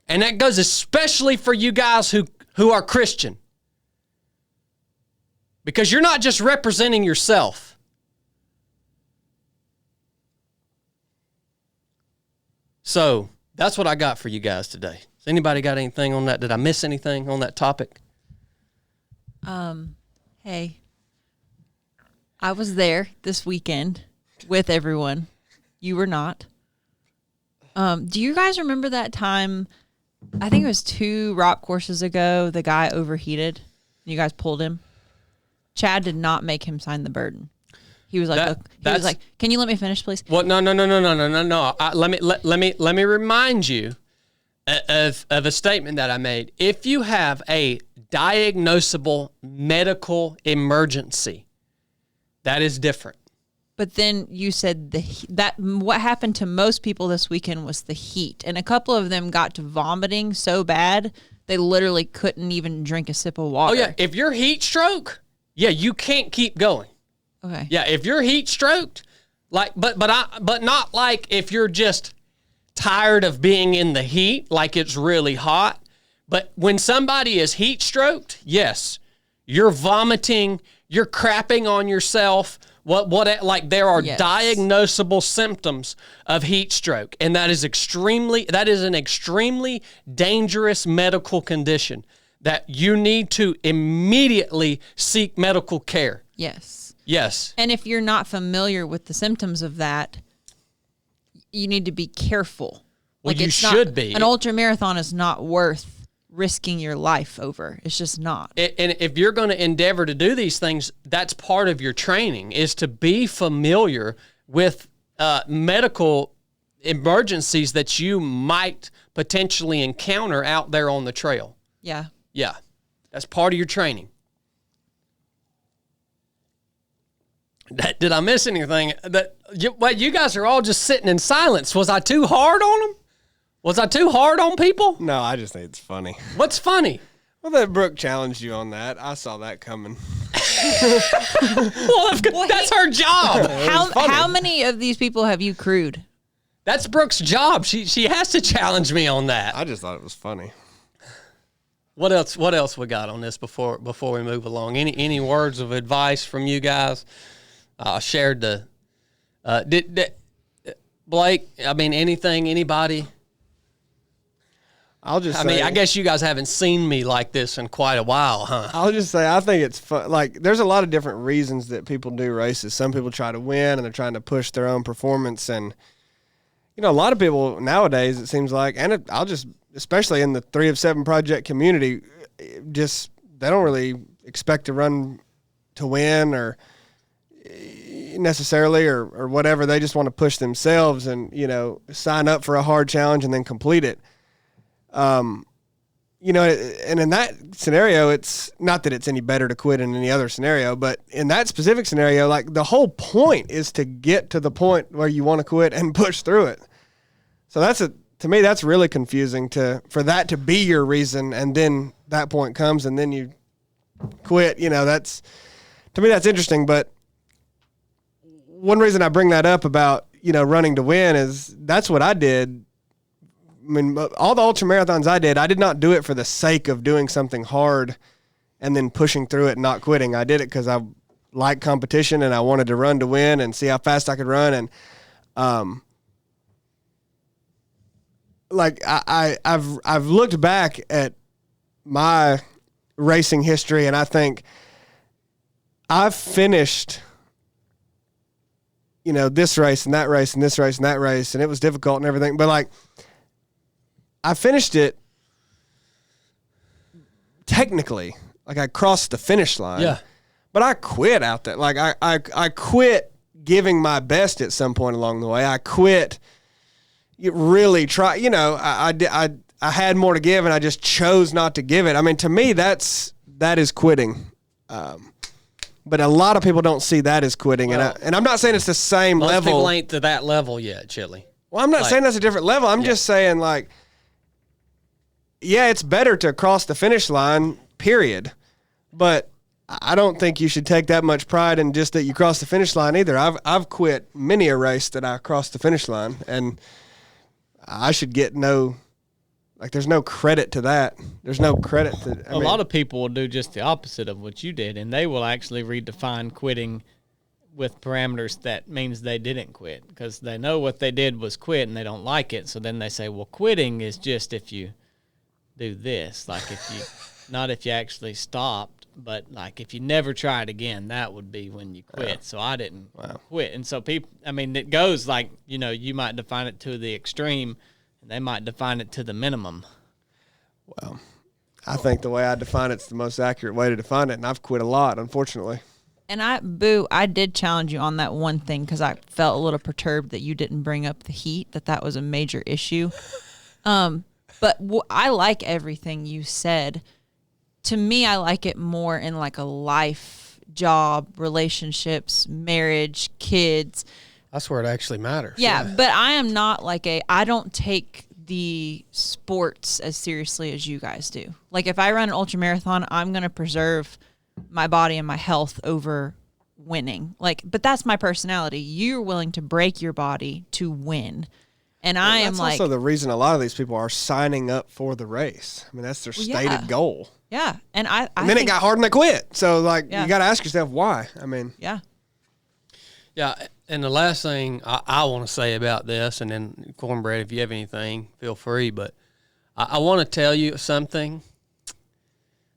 And that goes especially for you guys who are Christian. Because you're not just representing yourself. So, that's what I got for you guys today. Has anybody got anything on that? Did I miss anything on that topic? Hey, I was there this weekend with everyone. You were not. Do you guys remember that time? I think it was 2 rock courses ago. The guy overheated. You guys pulled him. Chad did not make him sign the burden. He was like, "Can you let me finish, please?" Well, no. Let me remind you of a statement that I made. If you have a diagnosable medical emergency, that is different. But then you said that what happened to most people this weekend was the heat, and a couple of them got to vomiting so bad they literally couldn't even drink a sip of water. Oh yeah, if you're heat stroke, yeah, you can't keep going. Okay. Yeah, if you're heat stroked, like, but not like if you're just tired of being in the heat, like it's really hot. But when somebody is heat stroked, yes, you're vomiting, you're crapping on yourself. Like there are Yes. diagnosable symptoms of heat stroke, and that is an extremely dangerous medical condition that you need to immediately seek medical care. Yes. Yes. And if you're not familiar with the symptoms of that, you need to be careful. Well, you it's should be. An ultra marathon is not worth risking your life over. It's just not. And if you're going to endeavor to do these things, that's part of your training, is to be familiar with medical emergencies that you might potentially encounter out there on the trail. Yeah. Yeah, that's part of your training. Did I miss anything? You guys are all just sitting in silence. Was I too hard on them? Was I too hard on people? No, I just think it's funny. What's funny? Well, that Brooke challenged you on that. I saw that coming. Well, that's her job. How many of these people have you crewed? That's Brooke's job. She has to challenge me on that. I just thought it was funny. What else we got on this before we move along? Any words of advice from you guys? Shared the did Blake, I mean, anybody? I'll just I say, mean, I guess you guys haven't seen me like this in quite a while, huh? I'll just say I think it's fun. Like, there's a lot of different reasons that people do races. Some people try to win and they're trying to push their own performance. And, you know, a lot of people nowadays, it seems like, and especially in the 3 of 7 project community, just they don't really expect to run to win or necessarily or whatever. They just want to push themselves and, you know, sign up for a hard challenge and then complete it. You know, and in that scenario, it's not that it's any better to quit in any other scenario, but in that specific scenario, like, the whole point is to get to the point where you want to quit and push through it. So to me, that's really confusing for that to be your reason. And then that point comes and then you quit, you know, to me, that's interesting. But one reason I bring that up about, you know, running to win is that's what I did. I mean, all the ultra marathons I did not do it for the sake of doing something hard and then pushing through it and not quitting. I did it because I like competition and I wanted to run to win and see how fast I could run. And, like, I've looked back at my racing history and I think I've finished, you know, this race and that race and this race and that race, and it was difficult and everything. But, like, I finished it technically. Like, I crossed the finish line. Yeah. But I quit out there. Like, I quit giving my best at some point along the way. I quit really try. You know, I had more to give and I just chose not to give it. I mean, to me, that is quitting. But a lot of people don't see that as quitting. Well, and I'm not saying it's the same Most level. people ain't to that level yet, Chili. Well, I'm not saying that's a different level. I'm just saying, like, yeah, it's better to cross the finish line, period. But I don't think you should take that much pride in just that you crossed the finish line either. I've quit many a race that I crossed the finish line, and I should get there's no credit to that. There's no credit to A lot of people will do just the opposite of what you did, and they will actually redefine quitting with parameters that means they didn't quit because they know what they did was quit and they don't like it. So then they say, well, quitting is just if you do this, like if you, not if you actually stopped, but like if you never tried again, that would be when you quit. Yeah. So I didn't quit. And so people, I mean, it goes like, you know, you might define it to the extreme and they might define it to the minimum. Well, I think the way I define it's the most accurate way to define it, and I've quit a lot, unfortunately. And I did challenge you on that one thing because I felt a little perturbed that you didn't bring up the heat, that was a major issue. But I like everything you said. To me, I like it more in like a life, job, relationships, marriage, kids. That's where it actually matters. Yeah, but I am not like I don't take the sports as seriously as you guys do. Like if I run an ultra marathon, I'm going to preserve my body and my health over winning. Like, but that's my personality. You're willing to break your body to win. And I am like, that's also the reason a lot of these people are signing up for the race. I mean, that's their stated goal. yeah. And I And then it got hard and they quit. So, like, Yeah. you got to ask yourself why. I mean, yeah. Yeah, and the last thing I want to say about this, and then Cornbread, if you have anything, feel free. But I want to tell you something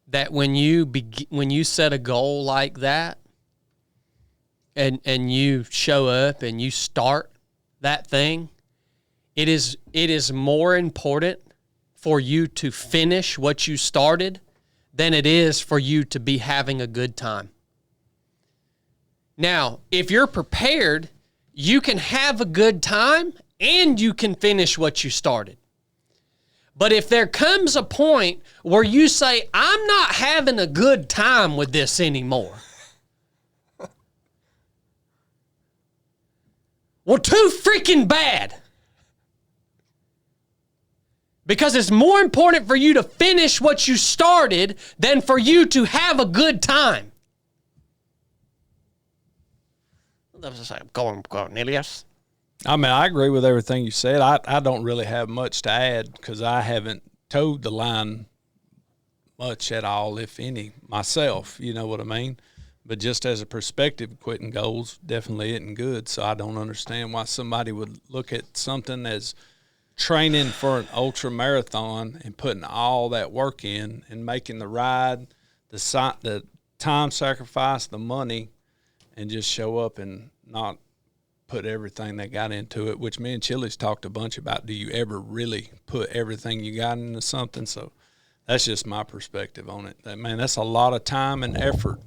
that when you set a goal like that, and you show up and you start that thing, it is more important for you to finish what you started than it is for you to be having a good time. Now, if you're prepared, you can have a good time and you can finish what you started. But if there comes a point where you say, I'm not having a good time with this anymore, well, too freaking bad. Because it's more important for you to finish what you started than for you to have a good time. Cornelius. I mean, I agree with everything you said. I don't really have much to add because I haven't towed the line much at all, if any, myself. You know what I mean? But just as a perspective, quitting goals definitely isn't good. So I don't understand why somebody would look at something as training for an ultra marathon and putting all that work in and making the ride, the time sacrifice, the money, and just show up and not put everything they got into it, which me and Chili's talked a bunch about. Do you ever really put everything you got into something? So that's just my perspective on it. Man, that's a lot of time and effort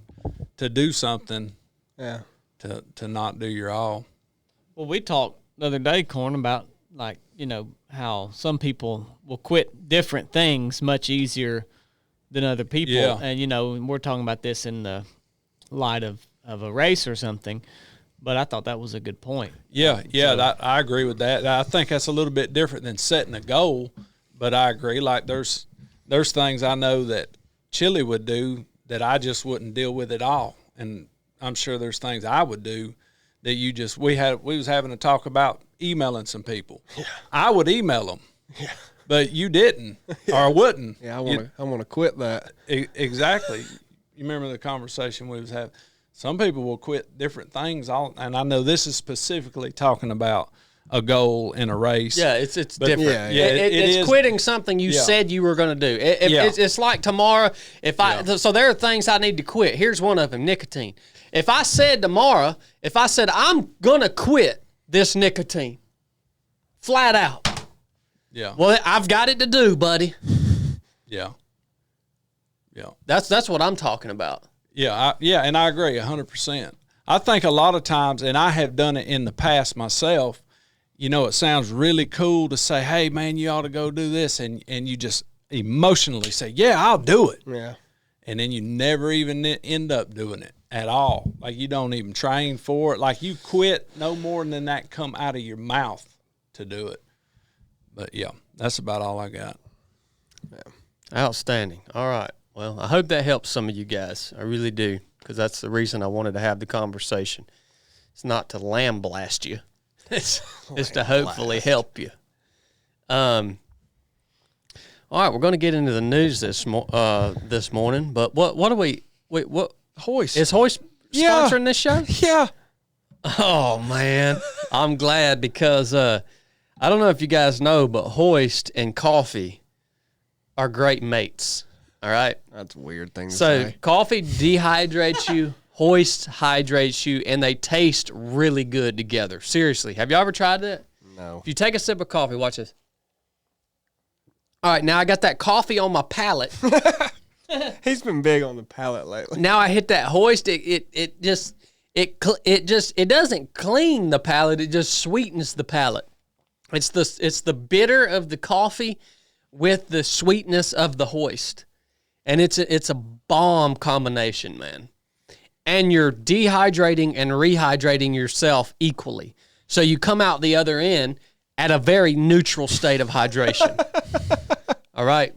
to do something, yeah. to not do your all. Well, we talked the other day, Corn, about like, you know, how some people will quit different things much easier than other people. Yeah. And, you know, we're talking about this in the light of a race or something, but I thought that was a good point. Yeah, I agree with that. I think that's a little bit different than setting a goal, but I agree. Like there's things I know that Chili would do that I just wouldn't deal with at all, and I'm sure there's things I would do that you just we was having a talk about emailing some people. Yeah. I would email them. Yeah. But you didn't or wouldn't. Yeah, I want to quit that. Exactly. You remember the conversation we was having? Some people will quit different things, and I know this is specifically talking about a goal in a race. Yeah, it's different. Yeah, it's is. quitting something you said you were going to do. It's like tomorrow. So there are things I need to quit. Here's one of them: nicotine. If I said tomorrow, I'm going to quit this nicotine, flat out. Yeah. Well, I've got it to do, buddy. Yeah. Yeah. That's what I'm talking about. Yeah, and I agree 100%. I think a lot of times, and I have done it in the past myself, you know, it sounds really cool to say, hey, man, you ought to go do this, and you just emotionally say, yeah, I'll do it. Yeah. And then you never even end up doing it at all. Like you don't even train for it. Like you quit no more than that come out of your mouth to do it. But, yeah, that's about all I got. Yeah. Outstanding. All right. Well, I hope that helps some of you guys. I really do, because that's the reason I wanted to have the conversation. It's not to lamb-blast you. It's to hopefully help you. All right, we're going to get into the news this morning, but what do we – what Hoist. is Hoist sponsoring this show? Yeah. Oh, man. I'm glad because I don't know if you guys know, but Hoist and coffee are great mates. All right. That's a weird thing to So say. coffee dehydrates you, Hoist hydrates you, and they taste really good together. Seriously. Have y'all ever tried that? No. If you take a sip of coffee, watch this. All right, now I got that coffee on my palate. He's been big on the palate lately. Now I hit that Hoist. It doesn't clean the palate. It just sweetens the palate. It's the bitter of the coffee with the sweetness of the Hoist. And it's a bomb combination, man. And you're dehydrating and rehydrating yourself equally. So you come out the other end at a very neutral state of hydration. All right.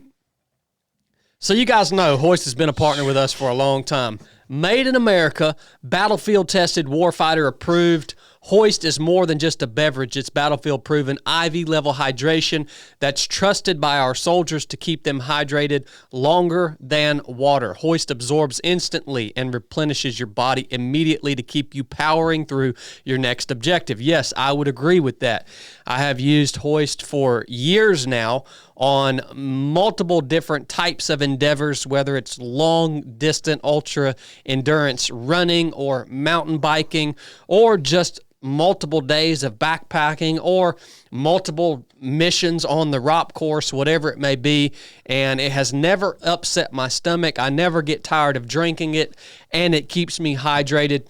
So you guys know Hoist has been a partner with us for a long time. Made in America, battlefield tested, warfighter approved. Hoist is more than just a beverage. It's battlefield proven IV level hydration that's trusted by our soldiers to keep them hydrated longer than water. Hoist absorbs instantly and replenishes your body immediately to keep you powering through your next objective. Yes, I would agree with that. I have used Hoist for years now on multiple different types of endeavors, whether it's long distant ultra endurance running or mountain biking, or just multiple days of backpacking or multiple missions on the ROP course, whatever it may be. And it has never upset my stomach. I never get tired of drinking it, and it keeps me hydrated,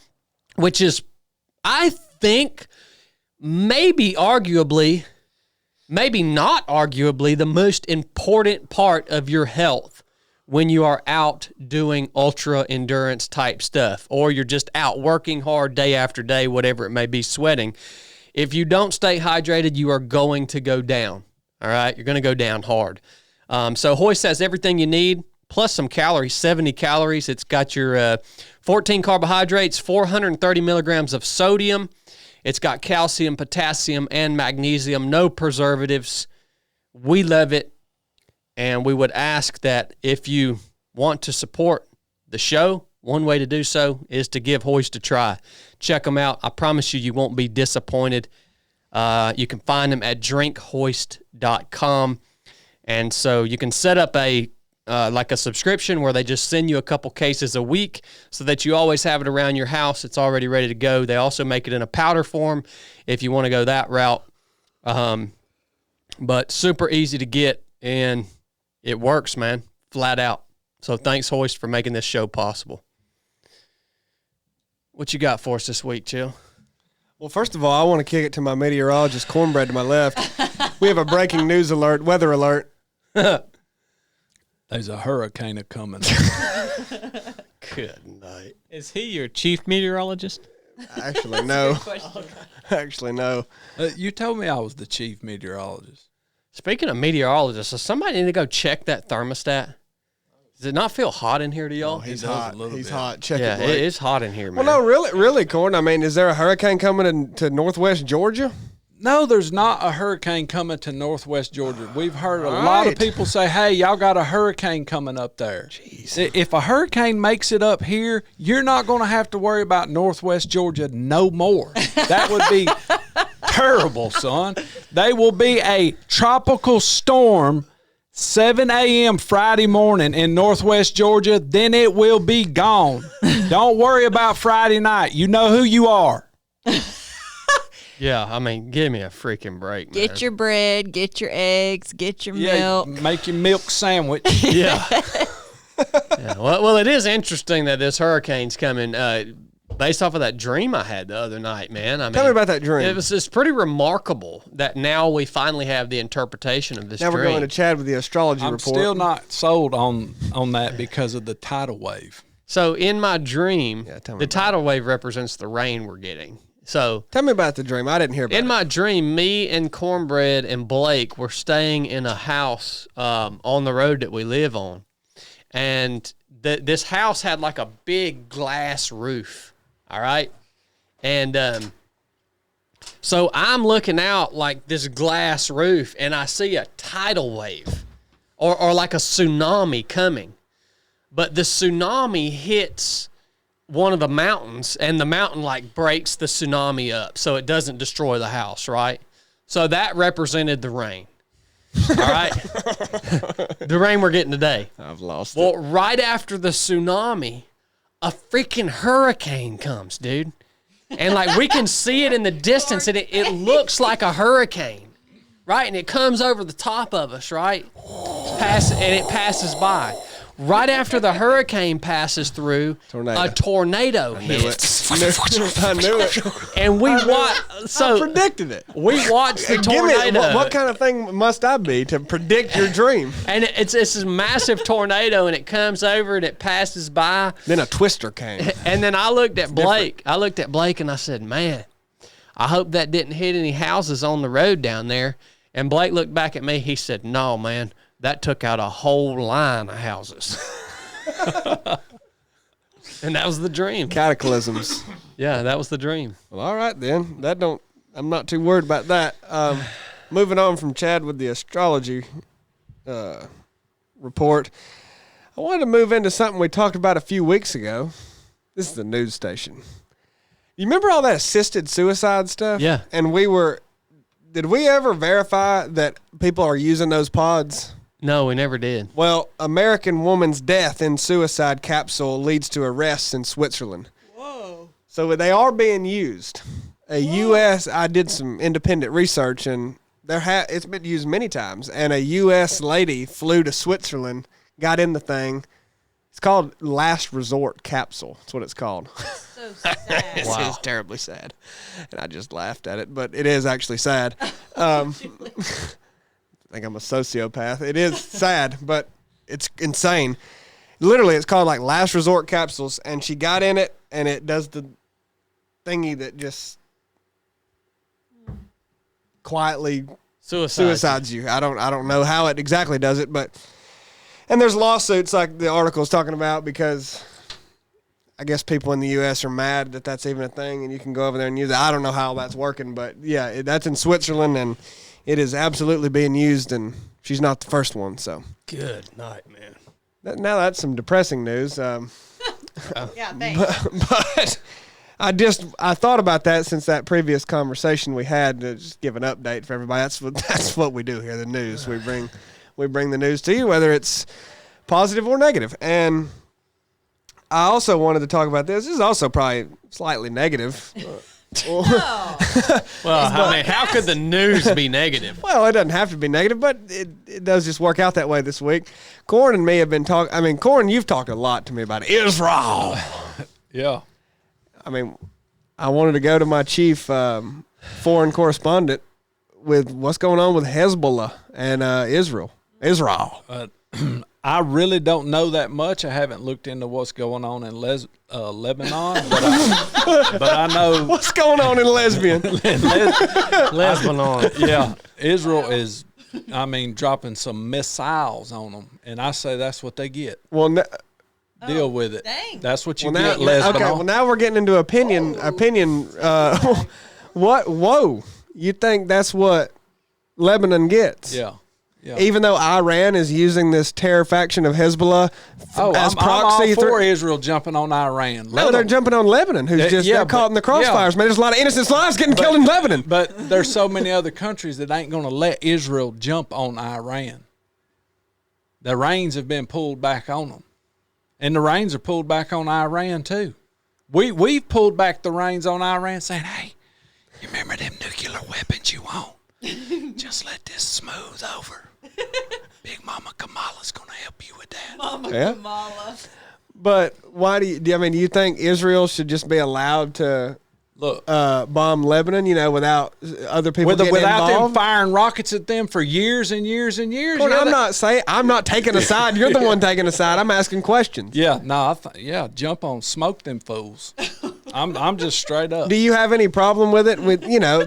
which is, I think, maybe arguably, maybe not arguably, the most important part of your health when you are out doing ultra endurance type stuff, or you're just out working hard day after day, whatever it may be, sweating. If you don't stay hydrated, you are going to go down. All right, you're going to go down hard. So Hoist has everything you need, plus some calories, 70 calories. It's got your 14 carbohydrates, 430 milligrams of sodium. It's got calcium, potassium, and magnesium, no preservatives. We love it. And we would ask that if you want to support the show, one way to do so is to give Hoist a try. Check them out. I promise you, you won't be disappointed. You can find them at drinkhoist.com. And so you can set up a subscription where they just send you a couple cases a week so that you always have it around your house. It's already ready to go. They also make it in a powder form if you want to go that route. But super easy to get, and it works, man, flat out. So thanks, Hoist, for making this show possible. What you got for us this week, Chill? Well, first of all, I want to kick it to my meteorologist, Cornbread, to my left. We have a breaking news alert, weather alert. There's a hurricane a-coming. Good night. Is he your chief meteorologist? Actually, no. Actually, no. You told me I was the chief meteorologist. Speaking of meteorologists, does somebody need to go check that thermostat? Does it not feel hot in here to y'all? He's does a hot. little He's bit. hot. Check Yeah, it, Blake. it is hot in here, man. Well, no, really, Corn. I mean, is there a hurricane coming to northwest Georgia? No, there's not a hurricane coming to northwest Georgia. We've heard a lot of right. people say, hey, y'all got a hurricane coming up there. Jeez. If a hurricane makes it up here, you're not going to have to worry about northwest Georgia no more. That would be terrible, son. They will be a tropical storm 7 a.m. Friday morning in northwest Georgia. Then it will be gone. Don't worry about Friday night. You know who you are. Yeah, I mean, give me a freaking break, man. Get your bread, get your eggs, get your milk. Make your milk sandwich. Yeah. Yeah. Well, it is interesting that this hurricane's coming based off of that dream I had the other night, man. I mean, Tell me about that dream. It's pretty remarkable that now we finally have the interpretation of this Now dream. we're going to Chad with the astrology I'm report. still not sold on that because of the tidal wave. So in my dream, tell me the about tidal wave represents the rain we're getting. So Tell me about the dream. I didn't hear about in it. my dream, me and Cornbread and Blake were staying in a house on the road that we live on. And this house had like a big glass roof, all right? And so I'm looking out like this glass roof, and I see a tidal wave or like a tsunami coming. But the tsunami hits one of the mountains, and the mountain like breaks the tsunami up so it doesn't destroy the house, right? So that represented the rain. All right? The rain we're getting today. I've lost Well, right after the tsunami, a freaking hurricane comes, dude. And like we can see it in the distance, and it looks like a hurricane, right? And it comes over the top of us, right? And it passes by. Right after the hurricane passes through, Tornado. a tornado hits. I knew it. And we watch. I So predicted it. we watched the Give tornado. me what kind of thing must I be to predict your dream? And it's this massive tornado, and it comes over and it passes by. Then a twister came. And then I looked at Blake. I looked at Blake and I said, "Man, I hope that didn't hit any houses on the road down there." And Blake looked back at me. He said, "No, man, that took out a whole line of houses. And that was the dream. Cataclysms. Yeah, that was the dream. Well, all right then. I'm not too worried about that. Moving on from Chad with the astrology report, I wanted to move into something we talked about a few weeks ago. This is the news station. You remember all that assisted suicide stuff? Yeah. And did we ever verify that people are using those pods? No, we never did. Well, American woman's death in suicide capsule leads to arrests in Switzerland. Whoa. So they are being used. I did some independent research, and it's been used many times. And a U.S. lady flew to Switzerland, got in the thing. It's called Last Resort Capsule. That's what it's called. So sad. It's terribly sad. And I just laughed at it, but it is actually sad. I think I'm a sociopath. It is sad, but it's insane. Literally, it's called like Last Resort Capsules, and she got in it, and it does the thingy that just quietly suicides you. I don't know how it exactly does it, but and there's lawsuits like the article is talking about because I guess people in the U.S. are mad that that's even a thing, and you can go over there and use it. I don't know how that's working, but yeah, that's in Switzerland, and it is absolutely being used, and she's not the first one. So Good night, man. now that's some depressing news. Yeah, thanks. But I thought about that since that previous conversation we had to just give an update for everybody. That's what we do here. The news we bring the news to you, whether it's positive or negative. And I also wanted to talk about this. This is also probably slightly negative. No. Well, I mean, how could the news be negative? Well, it doesn't have to be negative, but it does just work out that way this week. Corn and me have been talking. I mean, Corn, you've talked a lot to me about Israel. Yeah. I mean, I wanted to go to my chief foreign correspondent with what's going on with Hezbollah and Israel. I really don't know that much. I haven't looked into what's going on in Lebanon, but I know What's going on in lesbian? Lebanon. Yeah, Israel is, dropping some missiles on them, and I say that's what they get. Well, Deal with it. Dang. That's what you well, now, get, Lebanon. okay. Well, now we're getting into opinion. What? Whoa! You think that's what Lebanon gets? Yeah. Yeah. Even though Iran is using this terror faction of Hezbollah as I'm proxy all for Israel jumping on Iran. No, they're jumping on Lebanon, who's they're caught in the crossfires. Man, there's a lot of innocent lives getting killed in Lebanon. But there's so many other countries that ain't going to let Israel jump on Iran. The reins have been pulled back on them. And the reins are pulled back on Iran, too. We've pulled back the reins on Iran saying, hey, you remember them nuclear weapons you want? Just let this smooth over. Big Mama Kamala's going to help you with that. Mama Yeah. Kamala. But why do you think Israel should just be allowed to Look, bomb Lebanon, without other people getting without them involved? firing rockets at them for years and years and years. Well, I'm not taking a side. You're the one taking a side. I'm asking questions. Yeah, no, jump on, smoke them fools. I'm just straight up. Do you have any problem with it?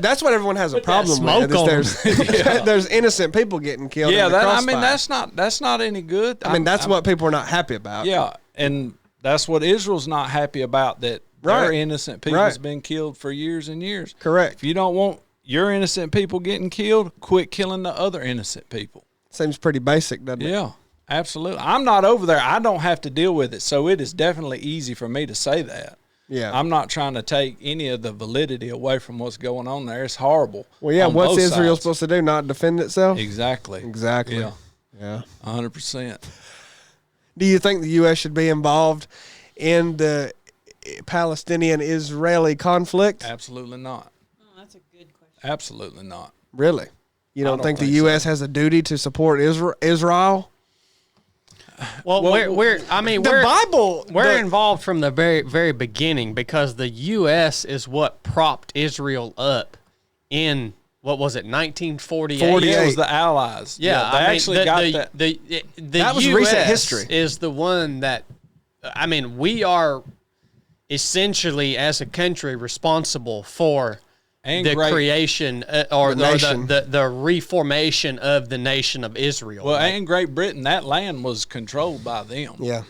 That's what everyone has a problem smoke with. on There's innocent people getting killed. Yeah, in the that's crossfire. not any good. That's what people are not happy about. Yeah, and that's what Israel's not happy about, that their Right. innocent people's Right. been killed for years and years. Correct. If you don't want your innocent people getting killed, quit killing the other innocent people. Seems pretty basic, doesn't it? Yeah, absolutely. I'm not over there. I don't have to deal with it, so it is definitely easy for me to say that. Yeah. I'm not trying to take any of the validity away from what's going on there. It's horrible. Well, yeah. on What's both Israel sides. supposed to do? Not defend itself? Exactly. Exactly. Yeah, Yeah. 100%. Do you think the U.S. should be involved in the Palestinian-Israeli conflict? Absolutely not. Oh, that's a good question. Absolutely not. Really? You don't don't think the think U.S. has a duty to support Israel? Well, we're Bible. We're involved from the very, very beginning because the U.S. is what propped Israel up in, what was it, 1948? 48. It was the Allies. Yeah, they I mean, actually got that. The That was US recent history. is the one that, we are essentially as a country responsible for And the great, creation or The nation. the reformation of the nation of Israel. well, Like, and Great Britain, that land was controlled by them, Yeah.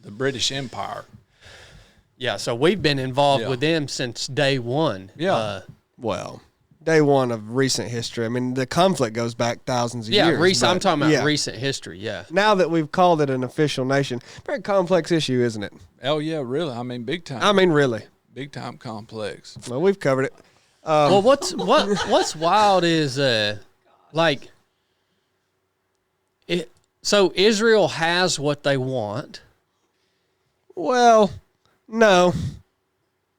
the British Empire. yeah, so we've been involved Yeah. with them since day one. Yeah. Well, day one of recent history. I mean, the conflict goes back thousands of Yeah, years. I'm but, talking about yeah. recent history. Yeah. Now that we've called it an official nation, very complex issue, isn't it? Oh yeah, really. I mean, big time, I mean, really. big time complex. Well, we've covered it. Well, what's wild is like it. So Israel has what they want. Well, no.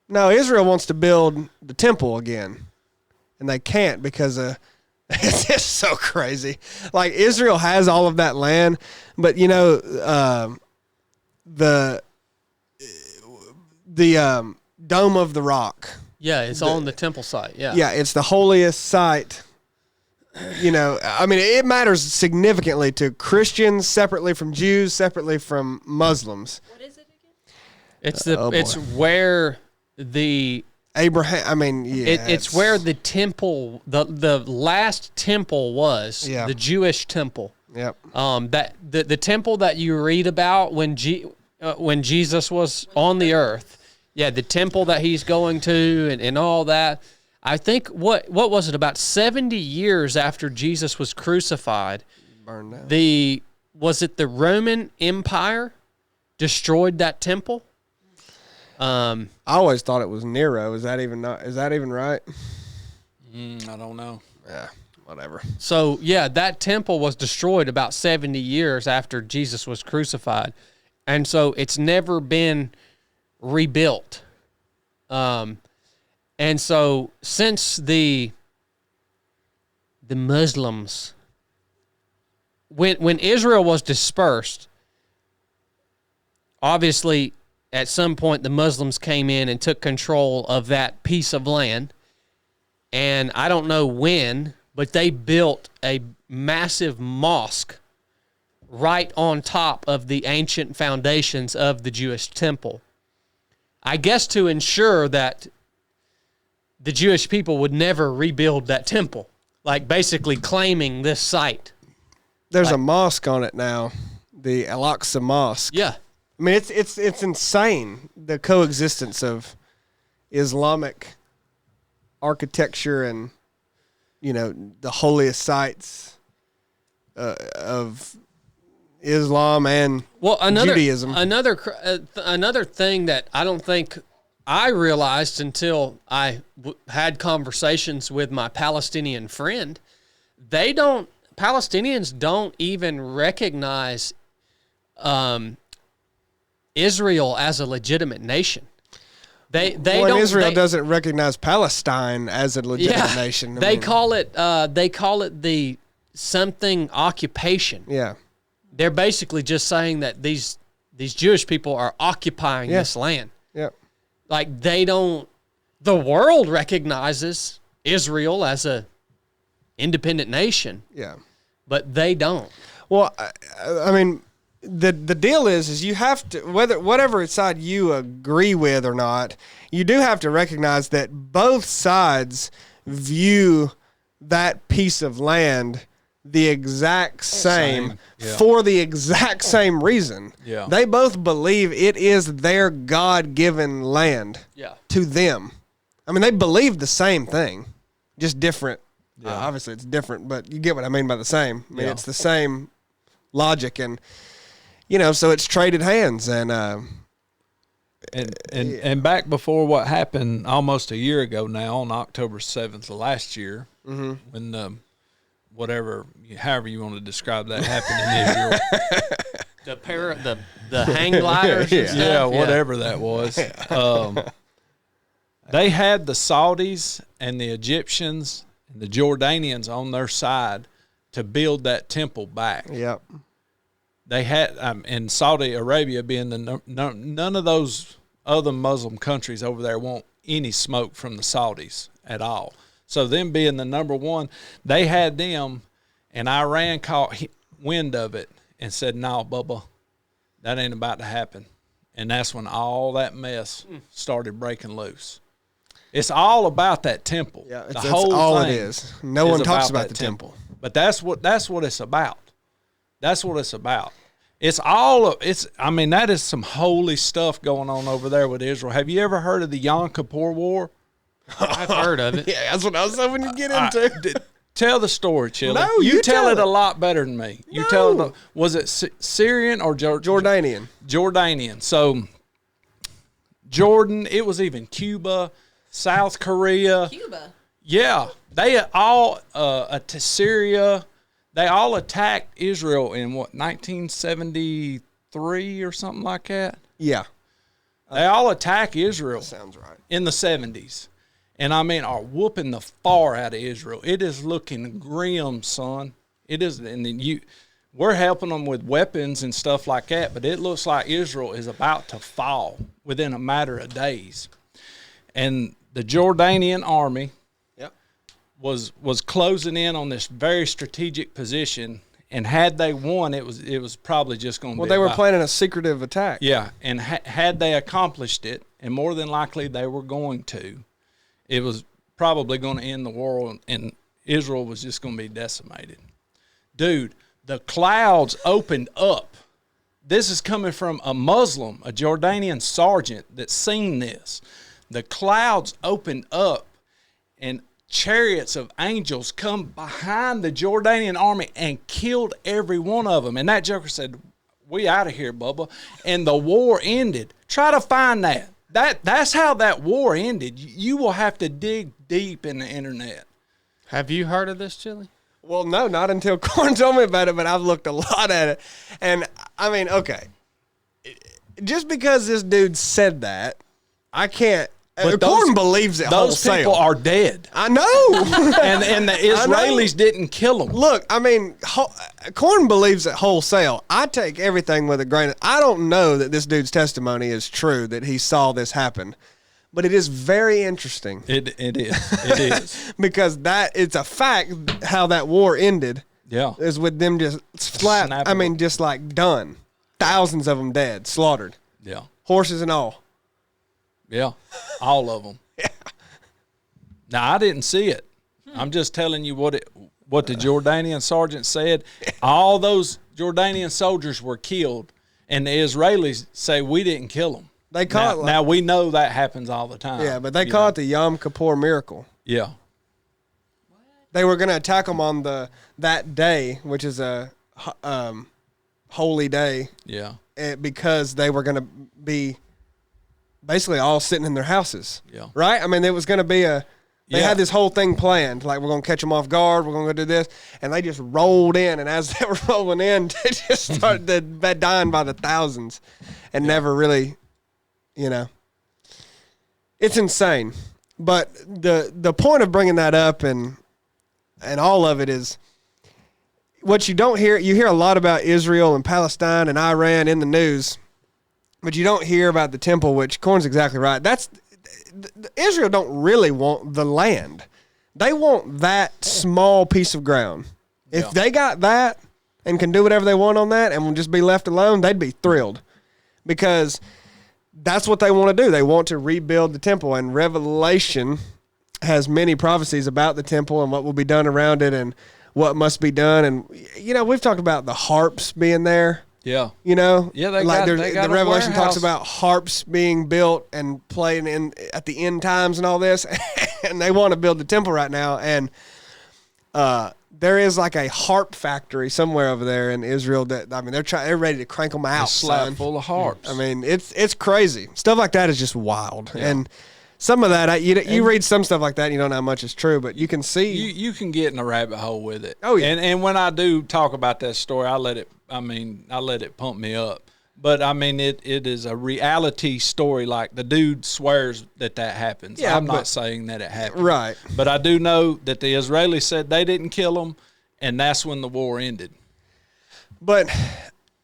No, Israel wants to build the temple again. And they can't because it's just so crazy. Like, Israel has all of that land, but, you know, the Dome of the Rock. Yeah, it's on the temple site. Yeah. Yeah, it's the holiest site. You know, I mean, it matters significantly to Christians, separately from Jews, separately from Muslims. What is it again? It's the Oh, boy. it's where the Abraham, I mean, yeah. it's where the temple the last temple was. Yeah. The Jewish temple. Yep. That the temple that you read about when Jesus was on the earth. Yeah, the temple that he's going to and all that. I think what was it, about 70 years after Jesus was crucified, Burned down. the Roman Empire destroyed that temple? I always thought it was Nero. Is that even right? I don't know. Yeah, whatever. So, yeah, that temple was destroyed about 70 years after Jesus was crucified. And so it's never been rebuilt. And so since the Muslims, when Israel was dispersed, obviously at some point the Muslims came in and took control of that piece of land. And I don't know when, but they built a massive mosque right on top of the ancient foundations of the Jewish temple. I guess to ensure that the Jewish people would never rebuild that temple, like basically claiming this site. There's a mosque on it now, the Al-Aqsa Mosque. Yeah. I mean, it's insane, the coexistence of Islamic architecture and, you know, the holiest sites of Islam and Judaism. Another thing that I don't think I realized until I had conversations with my Palestinian friend, Palestinians don't even recognize Israel as a legitimate nation. Israel doesn't recognize Palestine as a legitimate nation. They call it the something occupation. Yeah. They're basically just saying that these Jewish people are occupying this land. Yeah. Like the world recognizes Israel as a independent nation, Yeah. but they don't. Well, I mean, the deal is you have to, whatever side you agree with or not, you do have to recognize that both sides view that piece of land the exact same. Yeah. For the exact same reason. Yeah. They both believe it is their God-given land Yeah. to them. I mean, they believe the same thing, just different. Obviously, it's different, but you get what I mean by the same. I mean, it's the same logic, and you know, so it's traded hands, and And back before what happened almost a year ago now, on October 7th of last year, when however you want to describe that happened in Israel. The hang gliders. And stuff. Yeah, whatever that was. They had the Saudis and the Egyptians and the Jordanians on their side to build that temple back. yep. They had, in Saudi Arabia being none of those other Muslim countries over there want any smoke from the Saudis at all. So them being the number one, they had them, and Iran caught wind of it and said, "No, Bubba, that ain't about to happen." And that's when all that mess started breaking loose. It's all about that temple. Yeah, the that's whole all thing it is. No one talks about that the temple. But that's what it's about. That's what it's about. It's all of it's. I mean, that is some holy stuff going on over there with Israel. Have you ever heard of the Yom Kippur War? I've heard of it. Yeah, that's what I was hoping to get into. Tell the story, Chili. No, you you tell tell it it. a lot better than me. You No. tell it. Was it Syrian or Jordanian. Jordanian. So Jordan. It was even Cuba, South Korea. Cuba. Yeah, they all to Syria. They all attacked Israel in what 1973 or something like that. Yeah, They all attack Israel sounds right. in the 70s, and I mean are whooping the far out of Israel. It is looking grim, son. It is, and then we're helping them with weapons and stuff like that, but it looks like Israel is about to fall within a matter of days, and the Jordanian army was closing in on this very strategic position, and had they won, it was probably just going to be. Well, they were planning a secretive attack. Yeah, and had they accomplished it, and more than likely they were going to, it was probably going to end the war, and Israel was just going to be decimated. Dude, the clouds opened up. This is coming from a Muslim, a Jordanian sergeant that's seen this. The clouds opened up, and chariots of angels come behind the Jordanian army and killed every one of them. And that joker said, "We out of here, Bubba." And the war ended. Try to find that. That's how that war ended. You will have to dig deep in the internet. Have you heard of this, Chili? Well, no, not until Corn told me about it, but I've looked a lot at it. And, I mean, okay. Just because this dude said that, I can't. But Corn believes it Those wholesale. people are dead. I know. And the Israelis didn't kill them. Look, I mean, Corn believes it wholesale. I take everything with a grain of. I don't know that this dude's testimony is true, that he saw this happen. But it is very interesting. It is. It is. Because it's a fact how that war ended. Yeah. Is with them just flat. Snap I mean, them. just like done. Thousands of them dead, slaughtered. Yeah. Horses and all. Yeah. All of them. Yeah. Now, I didn't see it. I'm just telling you what the Jordanian sergeant said. All those Jordanian soldiers were killed, and the Israelis say we didn't kill them. They call it now we know that happens all the time. Yeah, but they call it the Yom Kippur miracle. Yeah. They were going to attack them on that day, which is a holy day. Yeah. Because they were going to be basically all sitting in their houses. Yeah. Right? I mean, it was going to be they had this whole thing planned. Like, we're going to catch them off guard. We're going to go do this. And they just rolled in. And as they were rolling in, they just started dying by the thousands and never really, it's insane. But the point of bringing that up and all of it is what you don't hear. You hear a lot about Israel and Palestine and Iran in the news, but you don't hear about the temple, which Corn's exactly right. Israel don't really want the land. They want that small piece of ground. If they got that and can do whatever they want on that and will just be left alone, they'd be thrilled because that's what they want to do. They want to rebuild the temple, and Revelation has many prophecies about the temple and what will be done around it and what must be done. And, we've talked about the harps being there. Yeah. Yeah, they got the a Revelation warehouse. talks about harps being built and playing at the end times and all this, and they want to build the temple right now. And there is like a harp factory somewhere over there in Israel that they're ready to crank them out. A slab son. full of harps. I mean, it's crazy. Stuff like that is just wild. Yeah. And some of that, you read some stuff like that, and you don't know how much is true, but you can see. You can get in a rabbit hole with it. Oh, yeah. And when I do talk about that story, I let it pump me up. But, it is a reality story. Like, the dude swears that happens. Yeah, I'm not saying that it happened. Right. But I do know that the Israelis said they didn't kill him, and that's when the war ended. But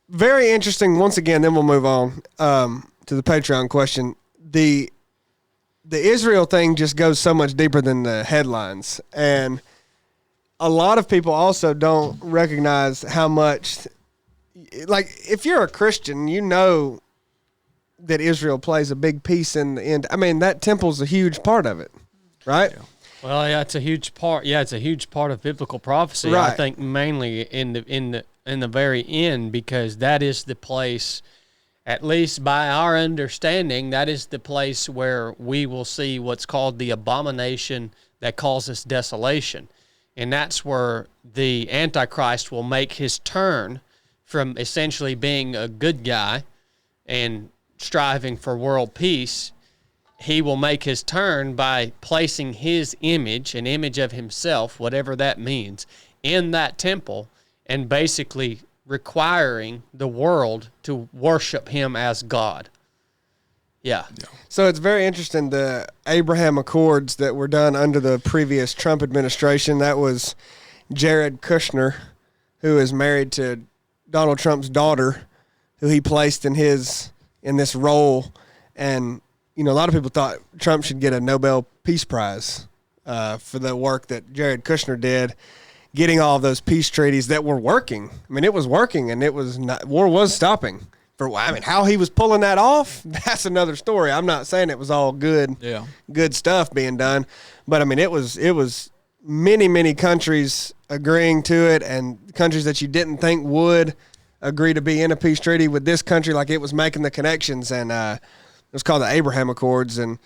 very interesting. Once again, then we'll move on to the Patreon question. The Israel thing just goes so much deeper than the headlines. And a lot of people also don't recognize how much, like, if you're a Christian, you know that Israel plays a big piece in the end. I mean, that temple's a huge part of it. right? Well, yeah, it's a huge part. Yeah, it's a huge part of biblical prophecy. I Right. think mainly in the very end, because that is the place, at least by our understanding, that is the place where we will see what's called the abomination that causes desolation, and that's where the Antichrist will make his turn from essentially being a good guy and striving for world peace. He will make his turn by placing his image, an image of himself, whatever that means, in that temple, and basically requiring the world to worship him as God. Yeah. So it's very interesting, the Abraham Accords that were done under the previous Trump administration. That was Jared Kushner, who is married to Donald Trump's daughter, who he placed in this role. And a lot of people thought Trump should get a Nobel Peace Prize for the work that Jared Kushner did, getting all of those peace treaties that were working. I mean, it was working, and war was stopping. How he was pulling that off, that's another story. I'm not saying it was all good stuff being done, but I mean, it was many, many countries agreeing to it, and countries that you didn't think would agree to be in a peace treaty with this country, like it was making the connections, and it was called the Abraham Accords. And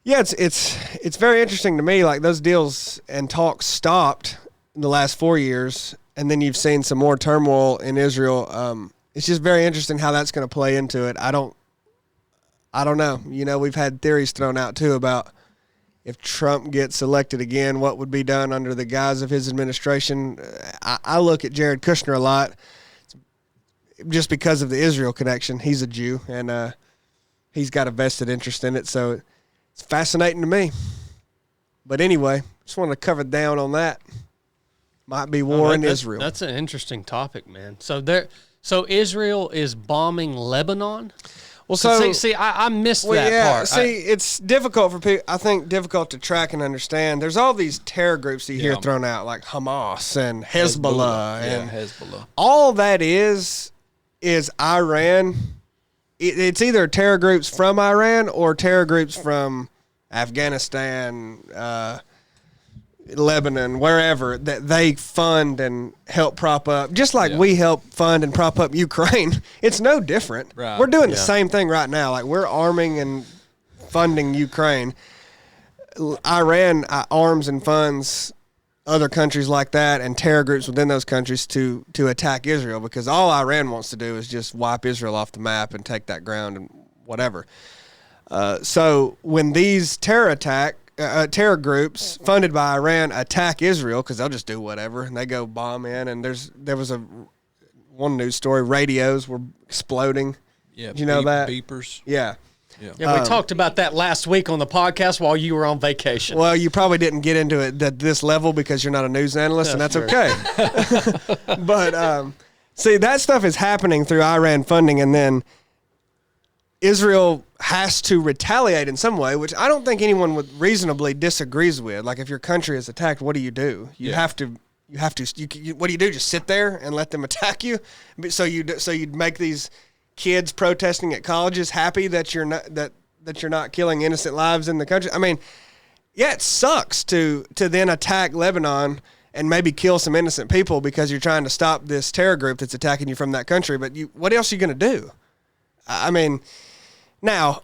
yeah, it's very interesting to me. Like, those deals and talks stopped in the last 4 years, and then you've seen some more turmoil in Israel. It's just very interesting how that's going to play into it. I don't know. We've had theories thrown out too about if Trump gets elected again, what would be done under the guise of his administration. I look at Jared Kushner a lot just because of the Israel connection. He's a Jew, and he's got a vested interest in it, so it's fascinating to me. But anyway, just wanted to cover down on that. Might be war in Israel. That's an interesting topic, man. So Israel is bombing Lebanon? Well, so see, I missed that part. It's difficult for people. I think difficult to track and understand. There's all these terror groups that you hear thrown out, like Hamas and Hezbollah, and Hezbollah. all that is Iran. It's either terror groups from Iran or terror groups from Afghanistan, Lebanon, wherever, that they fund and help prop up, just like we help fund and prop up Ukraine. It's no different. Right. We're doing the same thing right now. Like, we're arming and funding Ukraine. Iran arms and funds other countries like that and terror groups within those countries to attack Israel, because all Iran wants to do is just wipe Israel off the map and take that ground and whatever. So when these terror groups funded by Iran attack Israel, because they'll just do whatever, and they go bomb in, and there was one news story, radios were exploding. Yeah, did you know that? Beepers. Yeah. Yeah, we talked about that last week on the podcast while you were on vacation. Well, you probably didn't get into it at this level because you're not a news analyst, and that's okay. But see, that stuff is happening through Iran funding, and then Israel has to retaliate in some way, which I don't think anyone would reasonably disagrees with. Like, if your country is attacked, what do? You have to. What do you do? Just sit there and let them attack you? So you'd make these kids protesting at colleges happy that you're not killing innocent lives in the country. I mean, yeah, it sucks to then attack Lebanon and maybe kill some innocent people because you're trying to stop this terror group that's attacking you from that country. But what else are you going to do? I mean, now,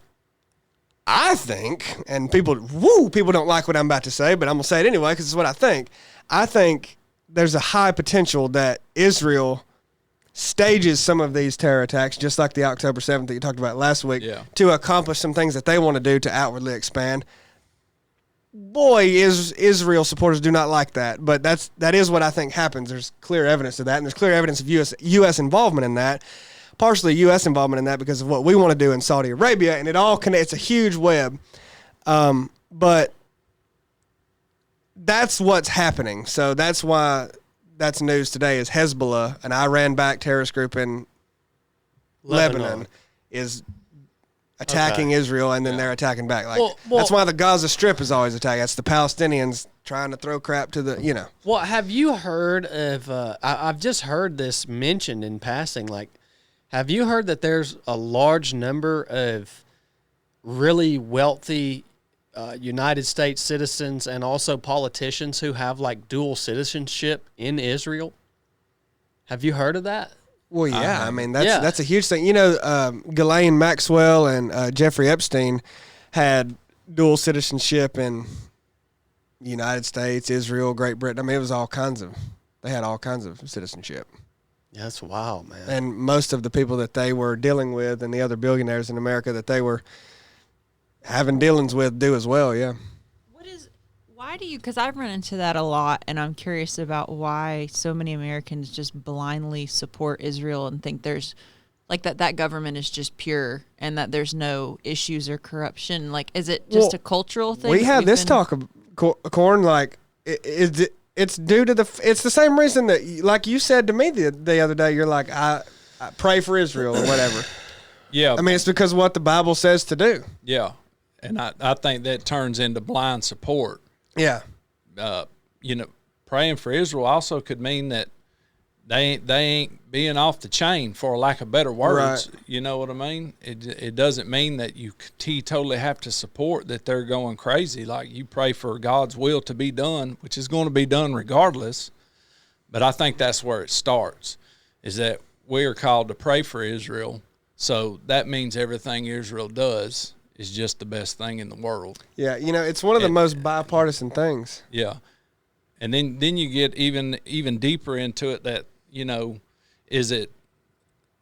I think, and people don't like what I'm about to say, but I'm going to say it anyway because it's what I think. I think there's a high potential that Israel stages some of these terror attacks, just like the October 7th that you talked about last week, to accomplish some things that they want to do to outwardly expand. Boy, Israel supporters do not like that, but that is what I think happens. There's clear evidence of that, and there's clear evidence of U.S. involvement in that, partially U.S. involvement in that because of what we want to do in Saudi Arabia, and it all connects. It's a huge web, but that's what's happening. So that's why that's news today is Hezbollah, an Iran-backed terrorist group in Lebanon is attacking Israel, and then they're attacking back. Like, that's why the Gaza Strip is always attacked. That's the Palestinians trying to throw crap to the, Well, have you heard of, I've just heard this mentioned in passing, like, have you heard that there's a large number of really wealthy United States citizens and also politicians who have like dual citizenship in Israel. Have you heard of that? Well, yeah, I mean Yeah. that's a huge thing. You know, Ghislaine Maxwell and Jeffrey Epstein had dual citizenship in the United States, Israel, Great Britain. I mean, it was they had all kinds of citizenship. Yeah, that's wild, man. And most of the people that they were dealing with and the other billionaires in America that they were having dealings with do as well, yeah. Why do you, because I've run into that a lot, and I'm curious about why so many Americans just blindly support Israel and think there's, like, that government is just pure and that there's no issues or corruption. Like, is it just a cultural thing? We had this talk of Corn, like, it's due to it's the same reason that, like you said to me the other day, you're like, I pray for Israel or whatever. Yeah. I mean, it's because of what the Bible says to do. Yeah. And I think that turns into blind support. Yeah. You know, praying for Israel also could mean that they ain't being off the chain, for lack of better words. Right. You know what I mean? It doesn't mean that you totally have to support that they're going crazy. Like, you pray for God's will to be done, which is going to be done regardless. But I think that's where it starts, is that we are called to pray for Israel. So that means everything Israel does is just the best thing in the world. Yeah, you know, it's one of the most bipartisan things. Yeah. And then you get even deeper into it that, you know, is it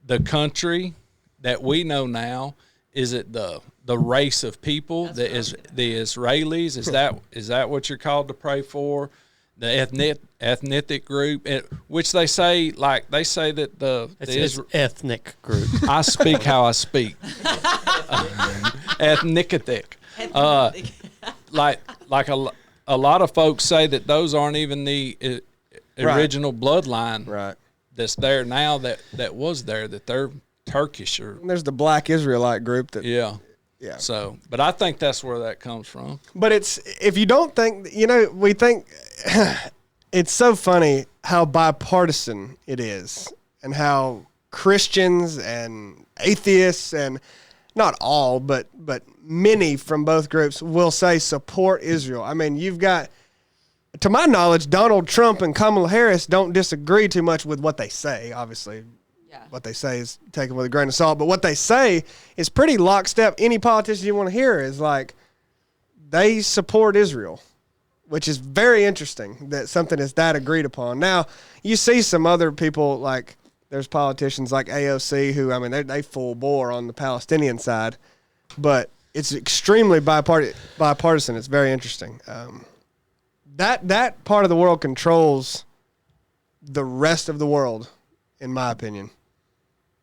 the country that we know now? Is it the race of people that is the Israelis? Is that what you're called to pray for? The ethnic group, which they say that It's ethnic group. I speak how I speak. Ethnic. Like a lot of folks say that those aren't even the original bloodline Right. that's there now that was there, that they're Turkish or And there's the Black Israelite group that yeah. So, but I think that's where that comes from. But it's, if you don't think, you know, we think it's so funny how bipartisan it is and how Christians and atheists, and not all, but many from both groups will say support Israel. I mean, you've got, to my knowledge, Donald Trump and Kamala Harris don't disagree too much with what they say, obviously. Yeah. What they say is taken with a grain of salt, but what they say is pretty lockstep. Any politician you want to hear is like, they support Israel, which is very interesting that something is that agreed upon. Now, you see some other people, like there's politicians like AOC who, I mean, they full bore on the Palestinian side, but it's extremely bipartisan. It's very interesting. That part of the world controls the rest of the world, in my opinion.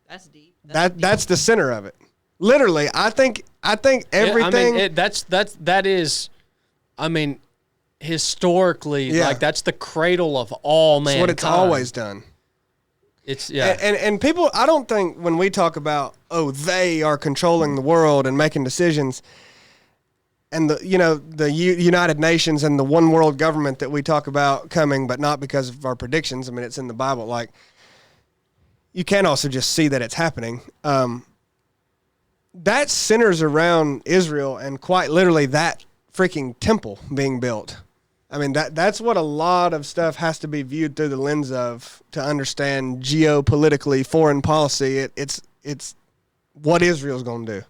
That's deep. That's the center of it. Literally, I think everything. Yeah, that is, I mean, historically, Yeah. like that's the cradle of all mankind. It's what it's always done. It's yeah. And people, I don't think when we talk about, oh, they are controlling the world and making decisions, and the United Nations and the one world government that we talk about coming, but not because of our predictions. I mean, it's in the Bible. Like, you can also just see that it's happening. That centers around Israel and quite literally that freaking temple being built. I mean, that's what a lot of stuff has to be viewed through the lens of to understand geopolitically foreign policy. It's what Israel's going to do.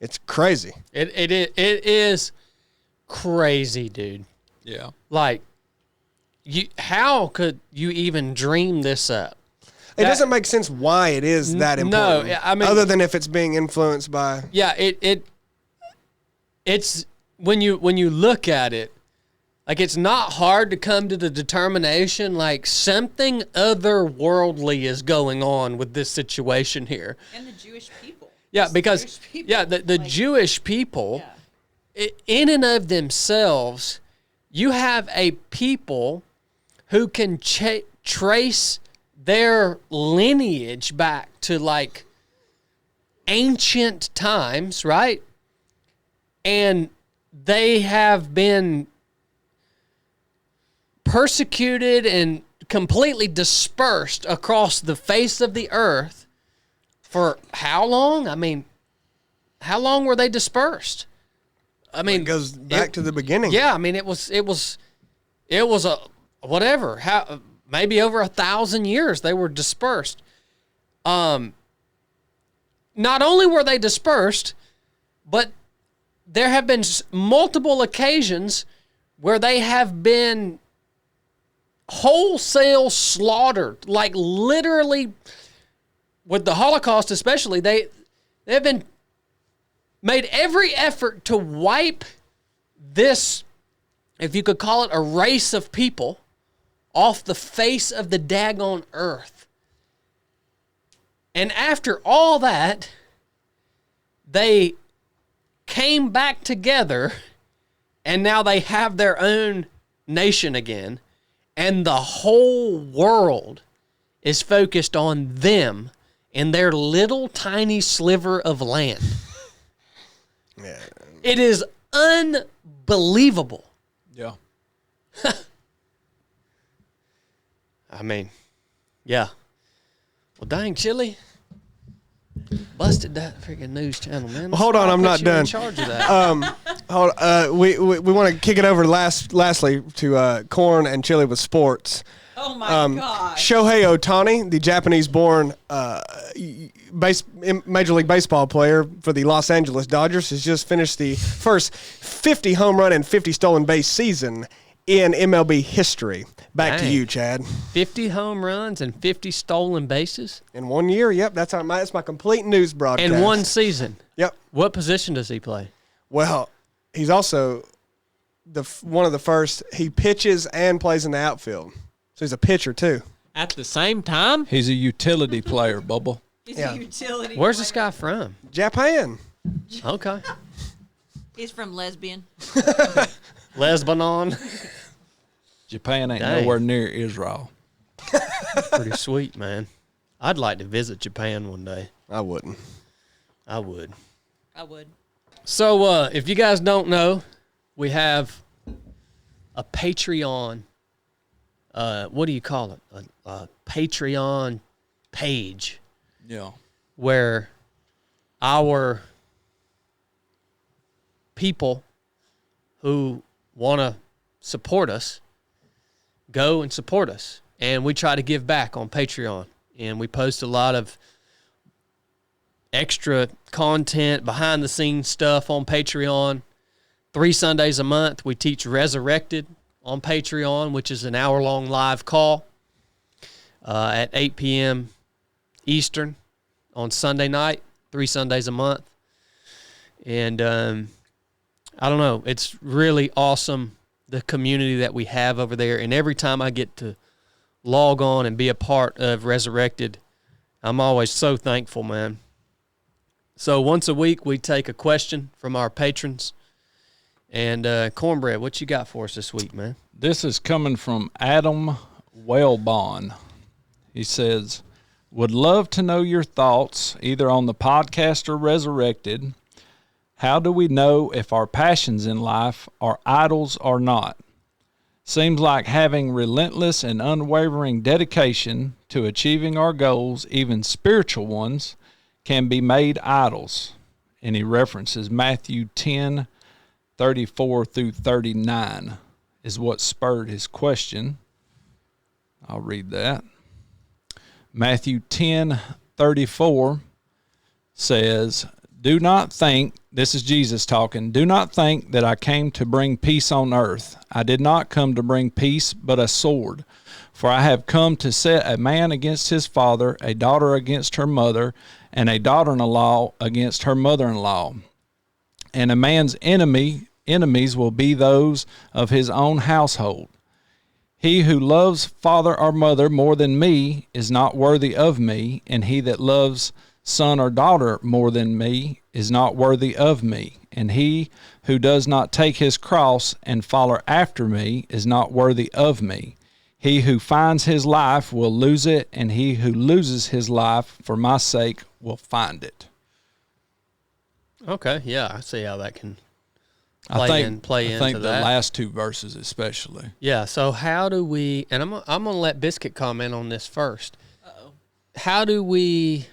It's crazy. It is crazy, dude. Yeah. Like, how could you even dream this up? It doesn't make sense why it is that important. No, I mean, other than if it's being influenced by. Yeah, it's when you look at it, like, it's not hard to come to the determination like something otherworldly is going on with this situation here. And the Jewish people. Yeah, It's because Jewish people. the Like, Jewish people, in and of themselves, you have a people who can trace their lineage back to like ancient times, right? And they have been persecuted and completely dispersed across the face of the earth for how long? I mean, how long were they dispersed? I mean, It goes back to the beginning. Yeah, I mean, it was a whatever. How maybe over 1,000 years they were dispersed. Not only were they dispersed, but there have been multiple occasions where they have been wholesale slaughtered, like literally. With the Holocaust, especially, they have been made every effort to wipe this, if you could call it a race of people, off the face of the daggone earth. And after all that, they came back together, and now they have their own nation again, and the whole world is focused on them in their little tiny sliver of land. Yeah. It is unbelievable. Yeah. I mean, yeah. Well, dang, Chili. Busted that freaking news channel, man. Hold on, I'm not Put you in done. charge of that. We want to kick it over lastly to Corn and Chili with sports. Oh my God. Shohei Ohtani, the Japanese-born Major League Baseball player for the Los Angeles Dodgers, has just finished the first 50 home run and 50 stolen base season in MLB history. Back to Dang. you, Chad. 50 home runs and 50 stolen bases In 1 year, yep, that's my complete news broadcast. in one season. Yep. What position does he play? Well, he's also one of the first. He pitches and plays in the outfield, so he's a pitcher too. At the same time? He's a utility player, Bubba. He's Yeah. a utility. Where's this player. guy from? Japan. Okay. He's from Lesbian. Lebanon. Japan ain't Dang. nowhere near Israel. Pretty sweet, man. I'd like to visit Japan one day. I wouldn't. I would. I would. So, if you guys don't know, we have a Patreon. What do you call it? A Patreon page Yeah. where our people who want to support us go and support us. And we try to give back on Patreon. And we post a lot of extra content, behind the scenes stuff on Patreon. 3 Sundays a month, we teach Resurrected on Patreon, which is an hour-long live call at 8 p.m. Eastern on Sunday night, 3 Sundays a month. And I don't know, it's really awesome, the community that we have over there. And every time I get to log on and be a part of Resurrected, I'm always so thankful, man. So once a week, we take a question from our patrons. And Cornbread, what you got for us this week, man? This is coming from Adam Wellbon. He says, would love to know your thoughts either on the podcast or Resurrected. How do we know if our passions in life are idols or not? Seems like having relentless and unwavering dedication to achieving our goals, even spiritual ones, can be made idols. And he references Matthew 10:34 through 39 is what spurred his question. I'll read that. Matthew 10:34 says, do not think, this is Jesus talking, do not think that I came to bring peace on earth. I did not come to bring peace, but a sword. For I have come to set a man against his father, a daughter against her mother, and a daughter-in-law against her mother-in-law. And a man's enemies will be those of his own household. He who loves father or mother more than me is not worthy of me, and he that loves son or daughter more than me is not worthy of me. And he who does not take his cross and follow after me is not worthy of me. He who finds his life will lose it, and he who loses his life for my sake will find it. Okay, yeah, I see how that can I think into the that. last two verses especially. Yeah, so how do we, and I'm going to let Biscuit comment on this first. Uh-oh. How do we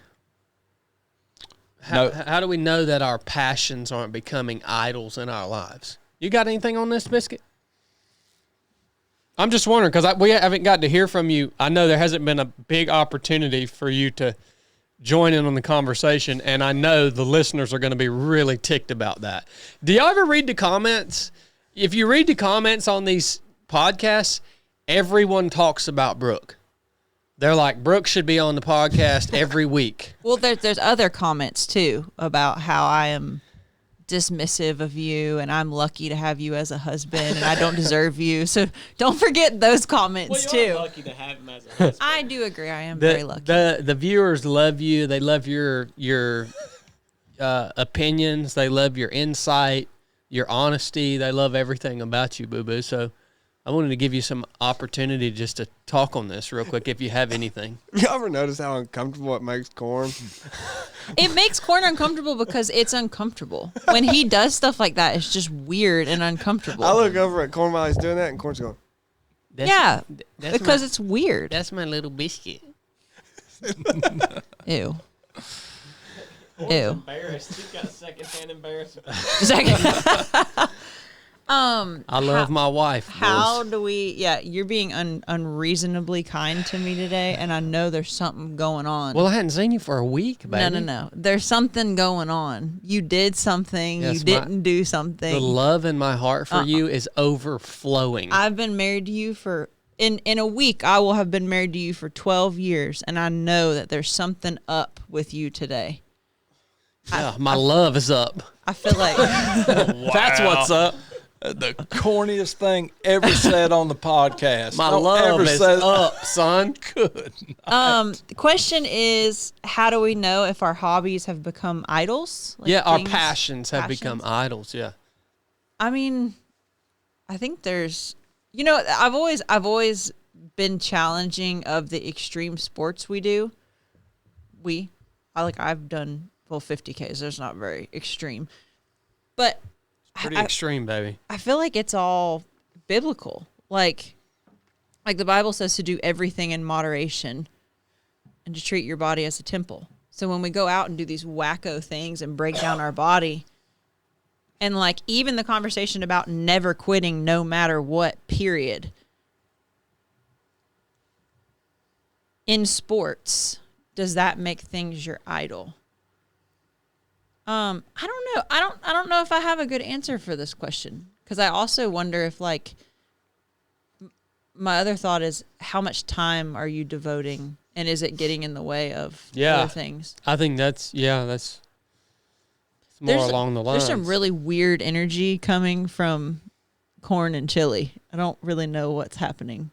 How do we know that our passions aren't becoming idols in our lives? You got anything on this, Biscuit? I'm just wondering because we haven't got to hear from you. I know there hasn't been a big opportunity for you to join in on the conversation, and I know the listeners are going to be really ticked about that. Do y'all ever read the comments? If you read the comments on these podcasts, everyone talks about Brooke. They're like, Brooke should be on the podcast every week. Well, there's other comments too about how I am dismissive of you and I'm lucky to have you as a husband and I don't deserve you. So don't forget those comments too. Lucky to have him as a husband. I do agree. I am very lucky. The viewers love you. They love your opinions. They love your insight, your honesty. They love everything about you, Boo Boo. So I wanted to give you some opportunity just to talk on this real quick if you have anything. You ever notice how uncomfortable it makes corn? It makes Corn uncomfortable because it's uncomfortable. When he does stuff like that, it's just weird and uncomfortable. I look over at Corn while he's doing that, and Corn's going, Yeah, because it's weird. That's my little biscuit. Ew. Ew. Embarrassed. He's got secondhand embarrassment. I love my wife. How boys. do we? Yeah, you're being unreasonably kind to me today, and I know there's something going on. Well, I hadn't seen you for a week, baby. No. There's something going on. You did something. Yes, you didn't do something. The love in my heart for you is overflowing. I've been married to you for in a week. I will have been married to you for 12 years, and I know that there's something up with you today. Yeah, my love is up. I feel like That's what's up. The corniest thing ever said on the podcast. My Don't love ever is say- up, son. Good. the question is, how do we know if our hobbies have become idols? Like Yeah, our things- passions have become idols. Yeah. I mean, I think there's, I've always been challenging of the extreme sports we do. I've done 50Ks. There's not very extreme, but Pretty extreme, baby. I feel like it's all biblical. Like the Bible says to do everything in moderation and to treat your body as a temple. So when we go out and do these wacko things and break down our body, and like even the conversation about never quitting no matter what, period. In sports, does that make things your idol? I don't know. I don't know if I have a good answer for this question, because I also wonder if like my other thought is how much time are you devoting, and is it getting in the way of other things? I think that's more along the lines. There's some really weird energy coming from Corn and Chili. I don't really know what's happening.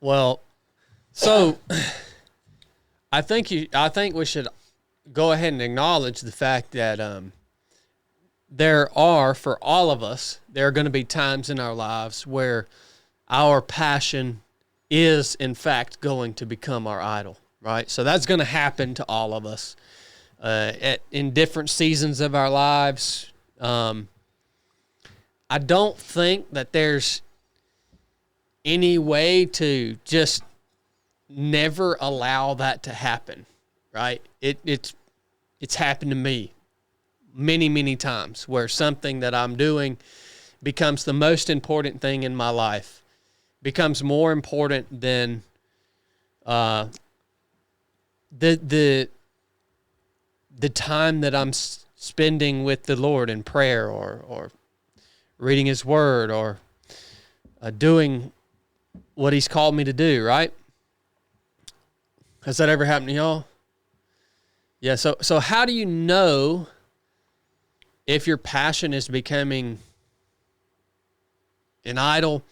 Well, so I think we should go ahead and acknowledge the fact that there are, for all of us, there are going to be times in our lives where our passion is, in fact, going to become our idol, right? So that's going to happen to all of us in different seasons of our lives. I don't think that there's any way to just never allow that to happen, right? It's happened to me many times where something that I'm doing becomes the most important thing in my life, becomes more important than the time that I'm spending with the Lord in prayer or reading His Word or doing what He's called me to do, right? Has that ever happened to y'all? Yeah, so how do you know if your passion is becoming an idol?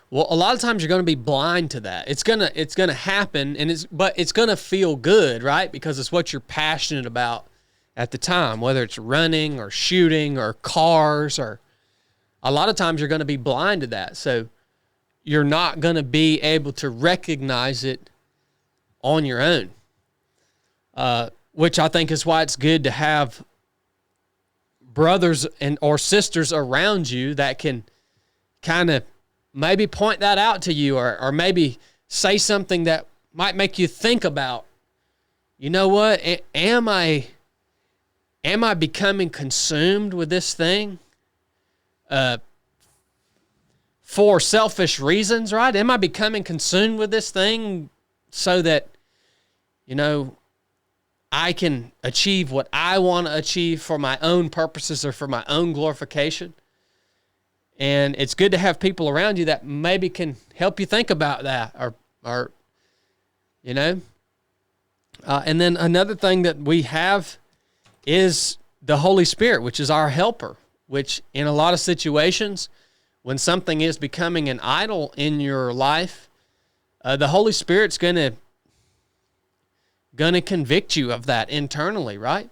Well, a lot of times you're going to be blind to that. It's gonna happen, but it's gonna feel good, right? Because it's what you're passionate about at the time, whether it's running or shooting or cars, or a lot of times you're going to be blind to that. So you're not going to be able to recognize it on your own, which I think is why it's good to have brothers or sisters around you that can kind of maybe point that out to you or maybe say something that might make you think about you know what? Am I becoming consumed with this thing for selfish reasons, right? Am I becoming consumed with this thing so that, you know, I can achieve what I want to achieve for my own purposes or for my own glorification? And it's good to have people around you that maybe can help you think about that, or you know. And then another thing that we have is the Holy Spirit, which is our helper, which in a lot of situations, when something is becoming an idol in your life, the Holy Spirit's gonna convict you of that internally, right?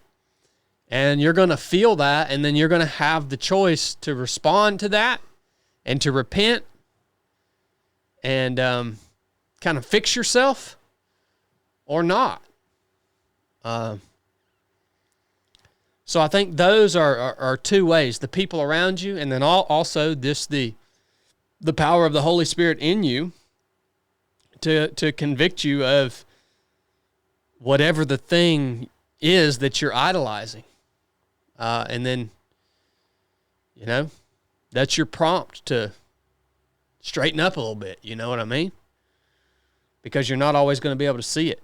And you're going to feel that, and then you're going to have the choice to respond to that and to repent and kind of fix yourself or not. So I think those are two ways: the people around you, and then also the power of the Holy Spirit in you to convict you of whatever the thing is that you're idolizing. And then, you know, that's your prompt to straighten up a little bit. You know what I mean? Because you're not always going to be able to see it.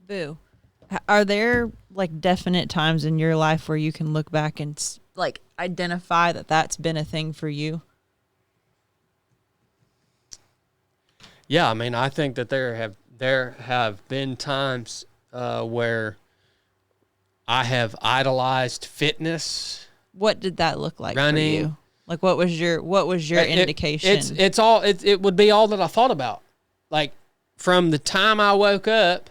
Boo. Are there like definite times in your life where you can look back and like identify that that's been a thing for you? Yeah, I mean, I think that there have been times where I have idolized fitness. What did that look like running for you? Like, what was your indication? It would be all that I thought about. Like, from the time I woke up,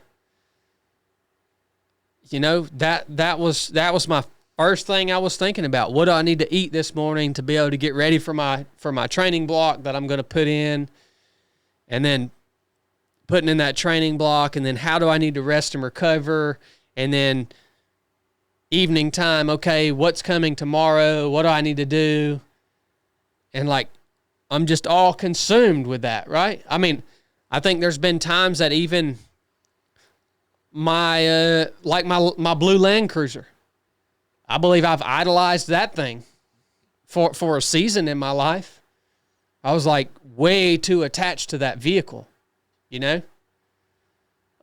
you know, that was my first thing I was thinking about. What do I need to eat this morning to be able to get ready for my training block that I'm going to put in, and then putting in that training block, and then how do I need to rest and recover, and then evening time, okay, what's coming tomorrow? What do I need to do? And like, I'm just all consumed with that, right? I mean, I think there's been times that even my blue Land Cruiser, I believe I've idolized that thing for a season in my life. I was like way too attached to that vehicle, you know?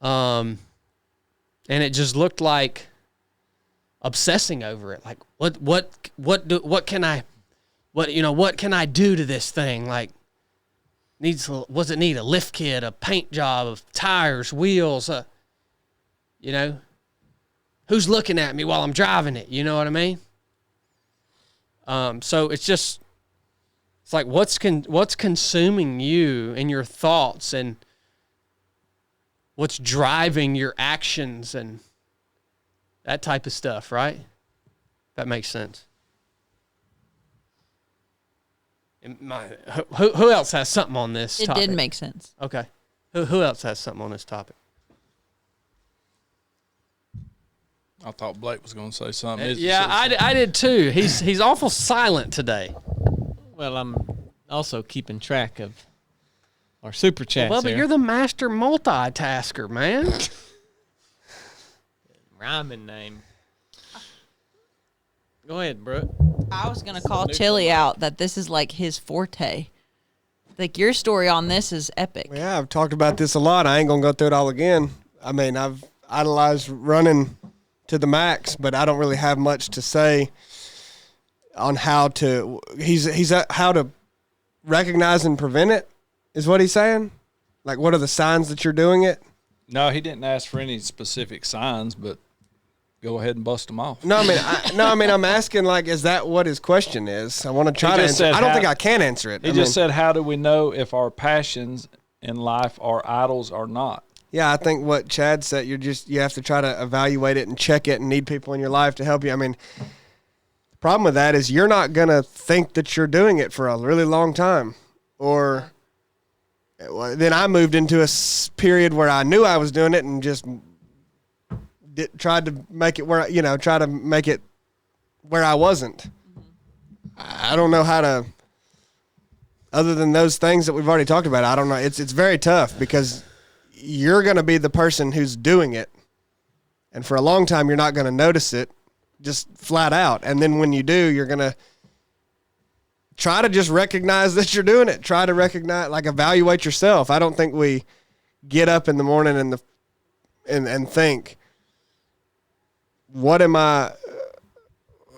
And it just looked like obsessing over it. Like, what can I do to this thing? Like, does it need a lift kit, a paint job, of tires, wheels, you know? Who's looking at me while I'm driving it? You know what I mean? So it's like, what's consuming you and your thoughts, and what's driving your actions and that type of stuff, right? That makes sense. Who else has something on this topic? It did make sense. Okay. Who else has something on this topic? I thought Blake was going to say something. Yeah, I did too. He's awful silent today. Well, I'm also keeping track of our super chats. Well, but here. you're the master multitasker, man. Rhyming name. Go ahead, Brooke. I was going to call Chili out that this is like his forte. Like, your story on this is epic. Yeah, I've talked about this a lot. I ain't going to go through it all again. I mean, I've idolized running to the max, but I don't really have much to say on how to how to recognize and prevent it, is what he's saying. Like, what are the signs that you're doing it? No, he didn't ask for any specific signs, but go ahead and bust them off. No, I mean, I'm asking, like, is that what his question is? I want to try to answer. I don't think I can answer it. He just said, how do we know if our passions in life are idols or not? Yeah, I think what Chad said, you have to try to evaluate it and check it and need people in your life to help you. I mean, the problem with that is you're not going to think that you're doing it for a really long time. Or then I moved into a period where I knew I was doing it and just tried to make it where, try to make it where I wasn't. I don't know how to, other than those things that we've already talked about, I don't know. It's very tough because you're going to be the person who's doing it And for a long time, you're not going to notice it just flat out. And then when you do, you're going to try to just recognize that you're doing it. Try to recognize, like, evaluate yourself. I don't think we get up in the morning and think, what am I,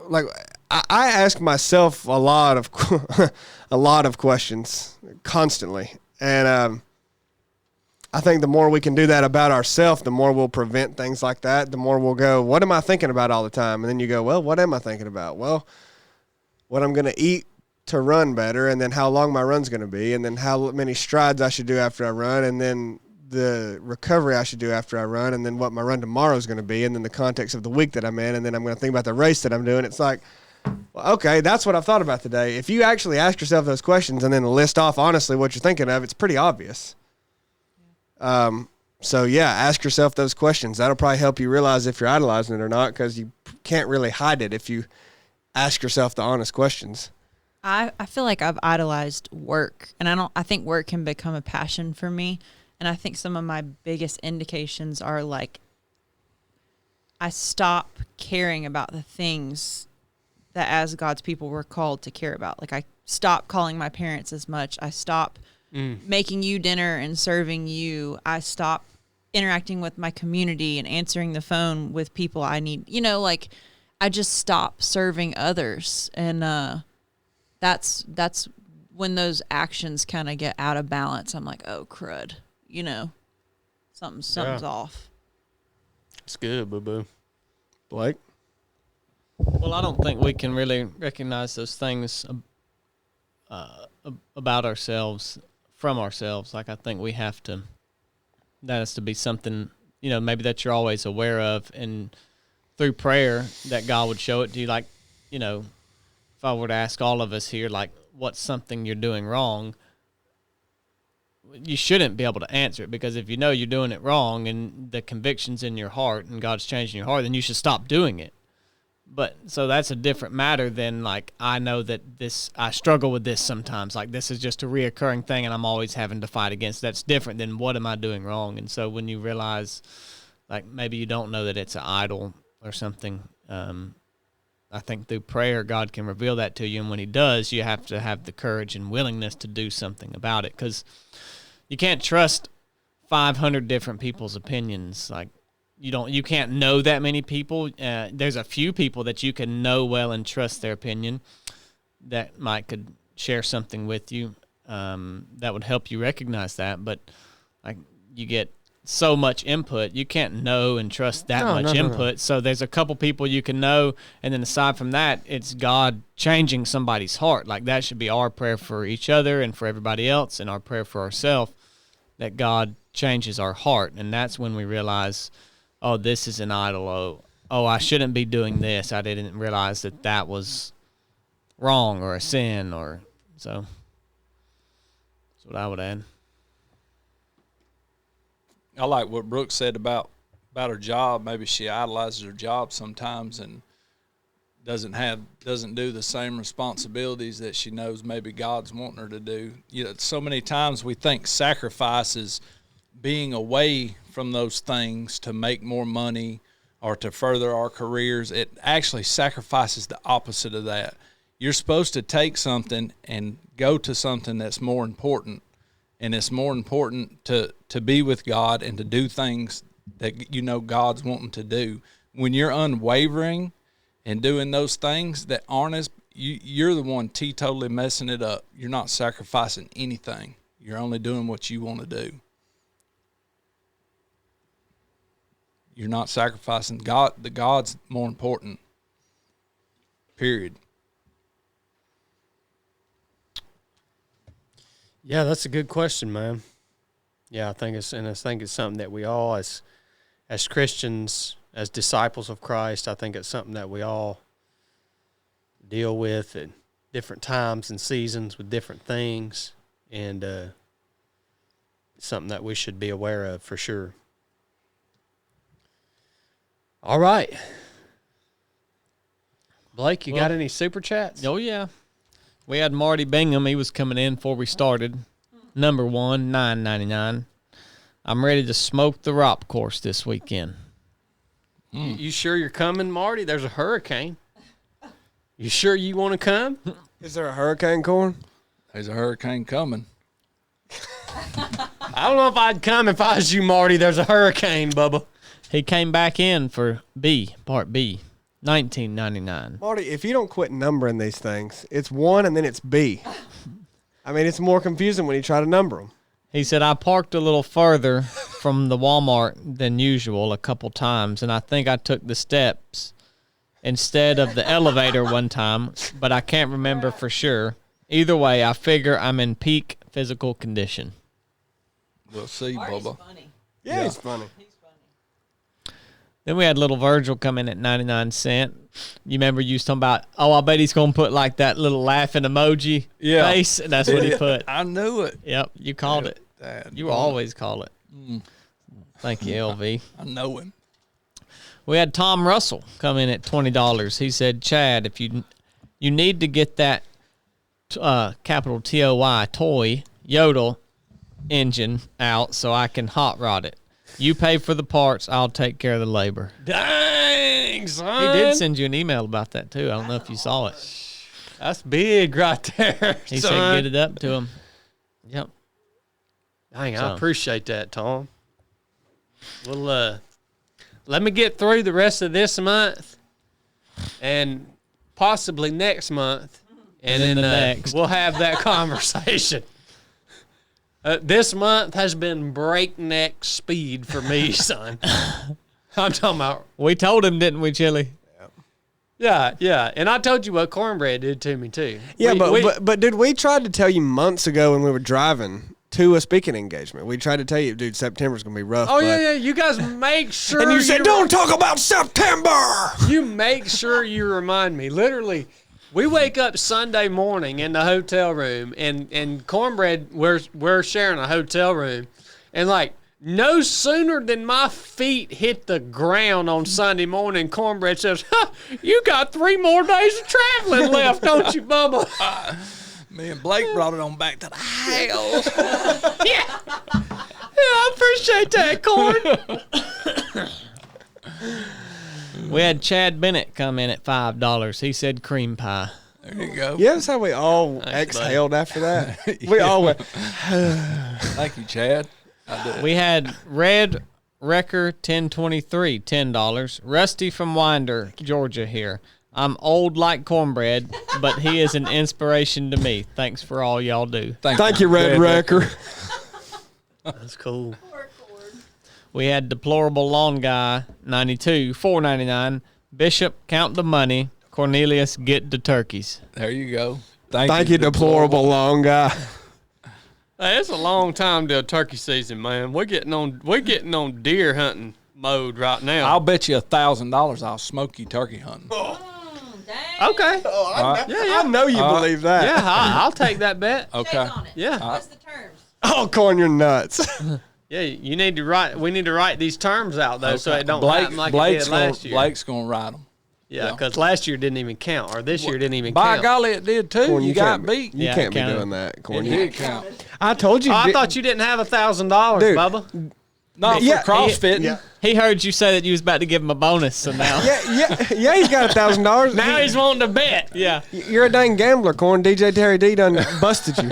like, I ask myself a lot of questions constantly. And I think the more we can do that about ourselves, the more we'll prevent things like that. The more we'll go, what am I thinking about all the time? And then you go, well, what am I thinking about? Well, what I'm going to eat to run better, and then how long my run's going to be, and then how many strides I should do after I run, and then the recovery I should do after I run, and then what my run tomorrow is going to be, and then the context of the week that I'm in, and then I'm going to think about the race that I'm doing. It's like, well, okay, that's what I've thought about today. If you actually ask yourself those questions and then list off honestly what you're thinking of, it's pretty obvious. So yeah, ask yourself those questions. That'll probably help you realize if you're idolizing it or not, because you can't really hide it if you ask yourself the honest questions. I feel like I've idolized work, and I think work can become a passion for me. And I think some of my biggest indications are like I stop caring about the things that as God's people we're called to care about. Like I stop calling my parents as much. I stop making you dinner and serving you. I stop interacting with my community and answering the phone with people I need. You know, like I just stop serving others. And that's when those actions kind of get out of balance. I'm like, oh, crud. You know, something's off. It's good, boo-boo. Blake? Well, I don't think we can really recognize those things about ourselves from ourselves. Like, I think we have to, that has to be something, you know, maybe that you're always aware of, and through prayer that God would show it to you. Like, you know, if I were to ask all of us here, like, what's something you're doing wrong, you shouldn't be able to answer it, because if you know you're doing it wrong and the conviction's in your heart and God's changing your heart, then you should stop doing it. But so that's a different matter than like, I know that I struggle with this sometimes. Like this is just a reoccurring thing and I'm always having to fight against. That's different than what am I doing wrong? And so when you realize like maybe you don't know that it's an idol or something, I think through prayer, God can reveal that to you. And when he does, you have to have the courage and willingness to do something about it, because you can't trust 500 different people's opinions. Like you can't know that many people. There's a few people that you can know well and trust their opinion that could share something with you that would help you recognize that. But like you get so much input, you can't know and trust that much input. No. So there's a couple people you can know, and then aside from that, it's God changing somebody's heart. Like that should be our prayer for each other and for everybody else, and our prayer for ourselves, that God changes our heart. And that's when we realize, oh, this is an idol. Oh, I shouldn't be doing this. I didn't realize that was wrong or a sin, or so. That's what I would add. I like what Brooke said about her job. Maybe she idolizes her job sometimes and doesn't do the same responsibilities that she knows maybe God's wanting her to do. You know, so many times we think sacrifice is being away from those things to make more money or to further our careers. It actually sacrifices the opposite of that. You're supposed to take something and go to something that's more important. And it's more important to be with God and to do things that you know God's wanting to do. When you're unwavering and doing those things that aren't as, you're the one teetotally messing it up. You're not sacrificing anything. You're only doing what you want to do. You're not sacrificing God. The God's more important. Period. Yeah, that's a good question, man. Yeah, I think it's something that we all, as Christians, as disciples of Christ, I think it's something that we all deal with at different times and seasons with different things, and it's something that we should be aware of for sure. All right. Blake, you got any super chats? Oh, yeah. We had Marty Bingham. He was coming in before we started. Number one, $9.99. I'm ready to smoke the ROP course this weekend. You sure you're coming, Marty? There's a hurricane. You sure you want to come? Is there a hurricane, Corn? There's a hurricane coming. I don't know if I'd come if I was you, Marty. There's a hurricane, Bubba. He came back in for Part B, $19.99. Marty, if you don't quit numbering these things, it's 1 and then it's B. I mean, it's more confusing when you try to number them. He said, I parked a little further from the Walmart than usual a couple times, and I think I took the steps instead of the elevator one time, but I can't remember for sure. Either way, I figure I'm in peak physical condition. We'll see, Marty's Bubba. funny. Yeah, it's funny. He's funny. Then we had little Virgil come in at 99 cents. You remember you was talking about, I bet he's going to put like that little laughing emoji face, and that's what he put. I knew it. Yep, you called it. Dad, You will always call it. Thank you, LV. I know him. We had Tom Russell come in at $20. He said, Chad, if you need to get that capital TOY toy Yodel engine out so I can hot rod it. You pay for the parts, I'll take care of the labor. Dang, son. He did send you an email about that too. I don't know if you saw it. That's big right there. He son. said get it up to him. Yep. Dang, So. I appreciate that, Tom. Well, let me get through the rest of this month and possibly next month, and then then the next. we'll have that conversation. This month has been breakneck speed for me, son. I'm talking about. We told him, didn't we, Chili? Yeah, and I told you what cornbread did to me too. Yeah, We- but dude, we tried to tell you months ago when we were driving to a speaking engagement. We tried to tell you, dude, September's going to be rough. Oh but- yeah, you guys make sure. And you said, don't talk about September. You make sure you remind me. Literally, we wake up Sunday morning in the hotel room, and cornbread, we're sharing a hotel room, and like no sooner than my feet hit the ground on Sunday morning, cornbread says, "You got 3 more days of traveling left, don't you, Bubba?" Me and Blake brought it on back to the house. Yeah, I appreciate that, Corn. We had Chad Bennett come in at $5. He said cream pie. There you go. Yeah, that's how we all Thanks, exhaled after that. We all went, Thank you, Chad. I did. We had Red Wrecker 1023, $10. Rusty from Winder, Georgia here. I'm old like cornbread, but he is an inspiration to me. Thanks for all y'all do. thank you, Red Wrecker. That's cool. We had Deplorable Lawn Guy 92, $4.99. Bishop, count the money. Cornelius, get the turkeys. There you go. Thank you, deplorable long guy. Hey, it's a long time till turkey season, man. We're getting on deer hunting mode right now. I'll bet you $1,000 I'll smoke you turkey hunting. Dang. Okay. I know you believe that. Yeah, I'll take that bet. Okay. Take on it. Yeah. What's the terms? Oh, Corn, you're nuts. Yeah, you need to write. We need to write these terms out though, so Okay. it don't Blake- happen like Blake's it did last gonna, year. Blake's gonna ride them. Yeah, yeah. because last year didn't even count, or this year didn't even By count. golly, it did too. Corn, you got can't beat. You Yeah, can't it be counted. doing that, Corn. It You- did count. I told you. Oh, I di- thought you didn't have $1,000, Dude. Bubba. Not Yeah, for CrossFitting. yeah. He heard you say that you was about to give him a bonus, so now Yeah, he's got $1,000. Now he's wanting to bet. yeah. You're a dang gambler, Corn. DJ Terry D done busted you.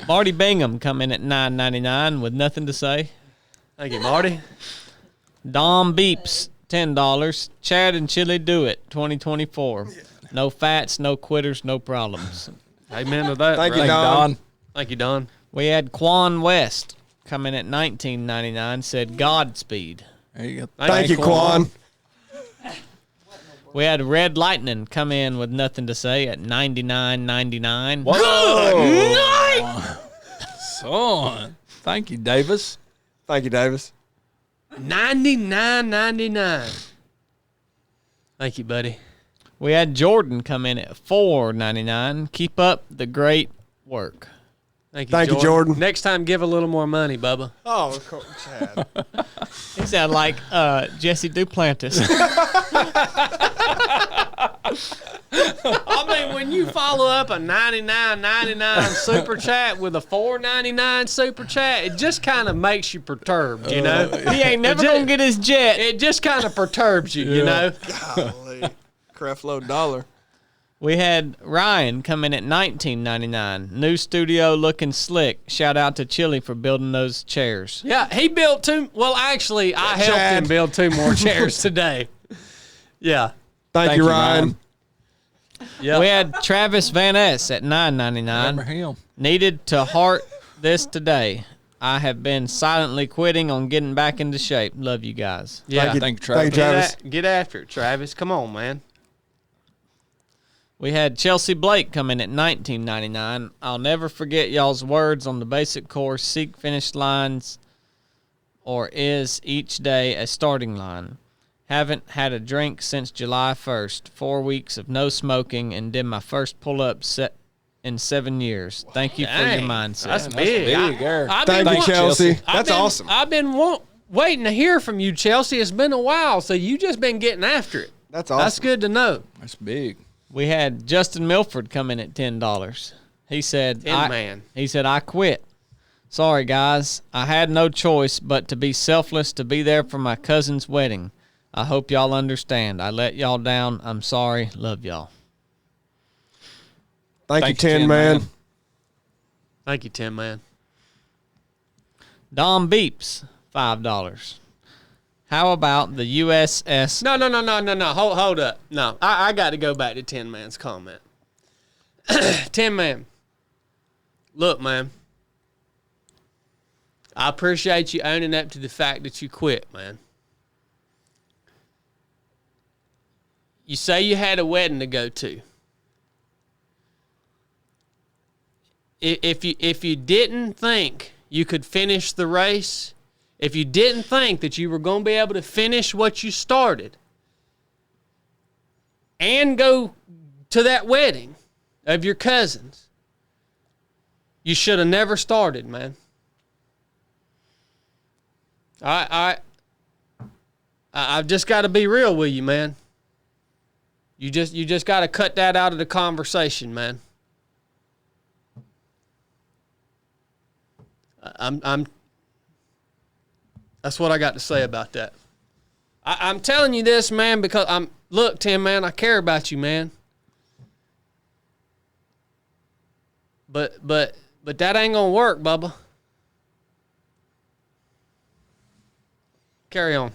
Marty Bingham come in at $9.99 with nothing to say. Thank you, Marty. Dom Beeps $10. Chad and Chili do it 2024. No fats, no quitters, no problems. Amen to that. Thank you, bro. Don. Thank you, Don. We had Quan West come in at $19.99. Said Godspeed. There you go. Thank you, Quan. We had Red Lightning come in with nothing to say at $99.99. Son. Thank you, Davis. Thank you, Davis. $99.99. Thank you, buddy. We had Jordan come in at $4.99. Keep up the great work. Thank you, Jordan. Next time, give a little more money, Bubba. Oh, Chad. He sounded like Jesse Duplantis. I mean, when you follow up a 99.99 super chat with a 4.99 super chat, it just kind of makes you perturbed, you know? He ain't never gonna get his jet. It just kind of perturbs you, you know? Golly. Creflo Dollar. We had Ryan come in at $19.99. New studio looking slick. Shout out to Chili for building those chairs. Yeah, he built two. Well, actually, I helped Chad. him build 2 more chairs today. Yeah. Thank you, Ryan. Yeah. We had Travis Van S at Remember $9.99. him? Needed to heart this today. I have been silently quitting on getting back into shape. Love you guys. Yeah. Thank you, Thank you, Travis. Travis. Get after it, Travis. Come on, man. We had Chelsea Blake come in at $19.99. I'll never forget y'all's words on the basic course. Seek finish lines, or is each day a starting line. Haven't had a drink since July 1st. 4 weeks of no smoking, and did my first pull-up set in 7 years. Thank you for your Dang, mindset. That's big. big, Eric. I've Thank been you, wa- Chelsea. I've That's been- awesome. I've been waiting to hear from you, Chelsea. It's been a while, so you just been getting after it. That's awesome. That's good to know. That's big. We had Justin Milford come in at $10. He said, Man. He said, I quit. Sorry, guys. I had no choice but to be selfless to be there for my cousin's wedding. I hope y'all understand. I let y'all down. I'm sorry. Love y'all. Thank you, Thank you, 10 Tin man. Man. Thank you, Tim, man. Dom Beeps, $5. How about the USS? No. Hold up. No, I got to go back to 10 Man's comment. 10 Man. Look, man. I appreciate you owning up to the fact that you quit, man. You say you had a wedding to go to. If you didn't think you could finish the race, if you didn't think that you were going to be able to finish what you started and go to that wedding of your cousins, you should have never started, man. I've just got to be real with you, man. You just got to cut that out of the conversation, man. That's what I got to say about that. I'm telling you this, man, because look, Tim, man, I care about you, man. But that ain't gonna work, Bubba. Carry on.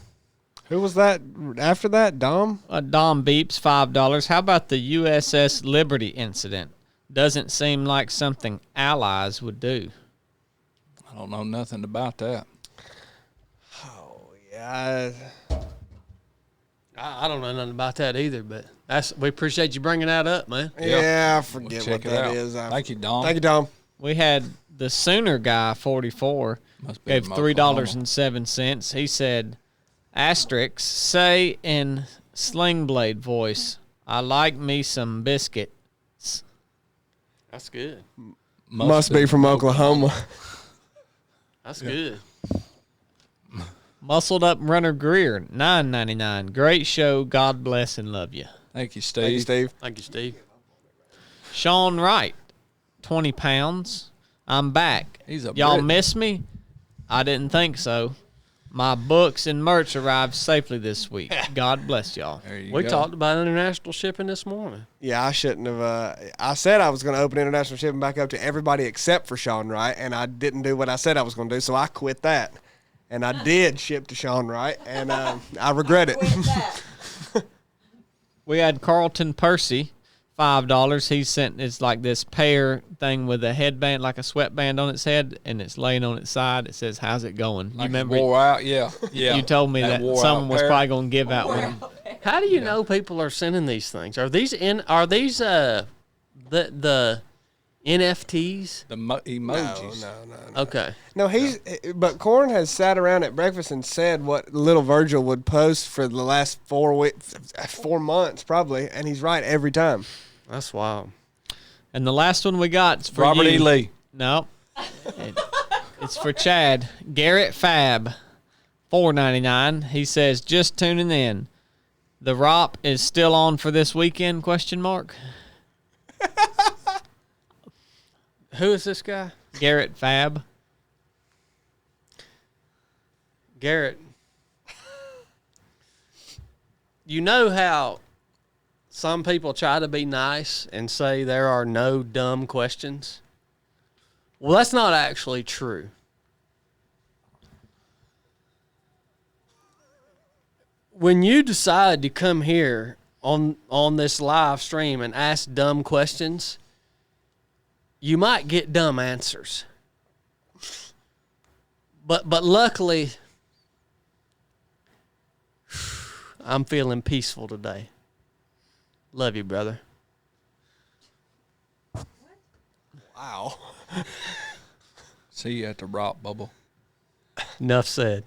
Who was that after that? Dom? Dom Beeps, $5. How about the USS Liberty incident? Doesn't seem like something allies would do. I don't know nothing about that. Yeah. I don't know nothing about that either, but we appreciate you bringing that up, man. Yeah, I forget Check what it that out. is. Thank you, Dom. Thank you, Dom. We had the Sooner guy, 44, Must be gave from Oklahoma. $3.07. He said, asterisk, say in Sling Blade voice, I like me some biscuits. That's good. Must be from Oklahoma. That's good. Muscled Up Runner Greer, $9.99. Great show. God bless and love you. Thank you, Steve. Thank you, Steve. Thank you, Steve. Sean Wright, 20 pounds. I'm back. He's a Y'all Brit. miss me? I didn't think so. My books and merch arrived safely this week. God bless y'all. There you We go. talked about international shipping this morning. Yeah, I shouldn't have. I said I was going to open international shipping back up to everybody except for Sean Wright, and I didn't do what I said I was going to do, so I quit that. And I did ship to Sean Wright, and I regret it. Quit that. We had Carlton Percy, $5. He sent it's like this pear thing with a headband, like a sweatband on its head, and it's laying on its side. It says, "How's it going?" You Like it remember? wore out? Yeah. Yeah. You told me that wore someone out was pair. probably going to give out one. How do you know people are sending these things? Are these the NFTs? The emojis. No. Okay. No, but Corn has sat around at breakfast and said what little Virgil would post for the last 4 months, probably, and he's right every time. That's wild. And the last one we got is for Robert you. E. Lee. No, it's for Chad. Garrett Fab, $4.99. He says, just tuning in. The ROP is still on for this weekend, question mark? Who is this guy? Garrett Fab. Garrett. You know how some people try to be nice and say there are no dumb questions? Well, that's not actually true. When you decide to come here on this live stream and ask dumb questions, you might get dumb answers. But luckily, I'm feeling peaceful today. Love you, brother. Wow. See you at the rock bubble. Nuff said.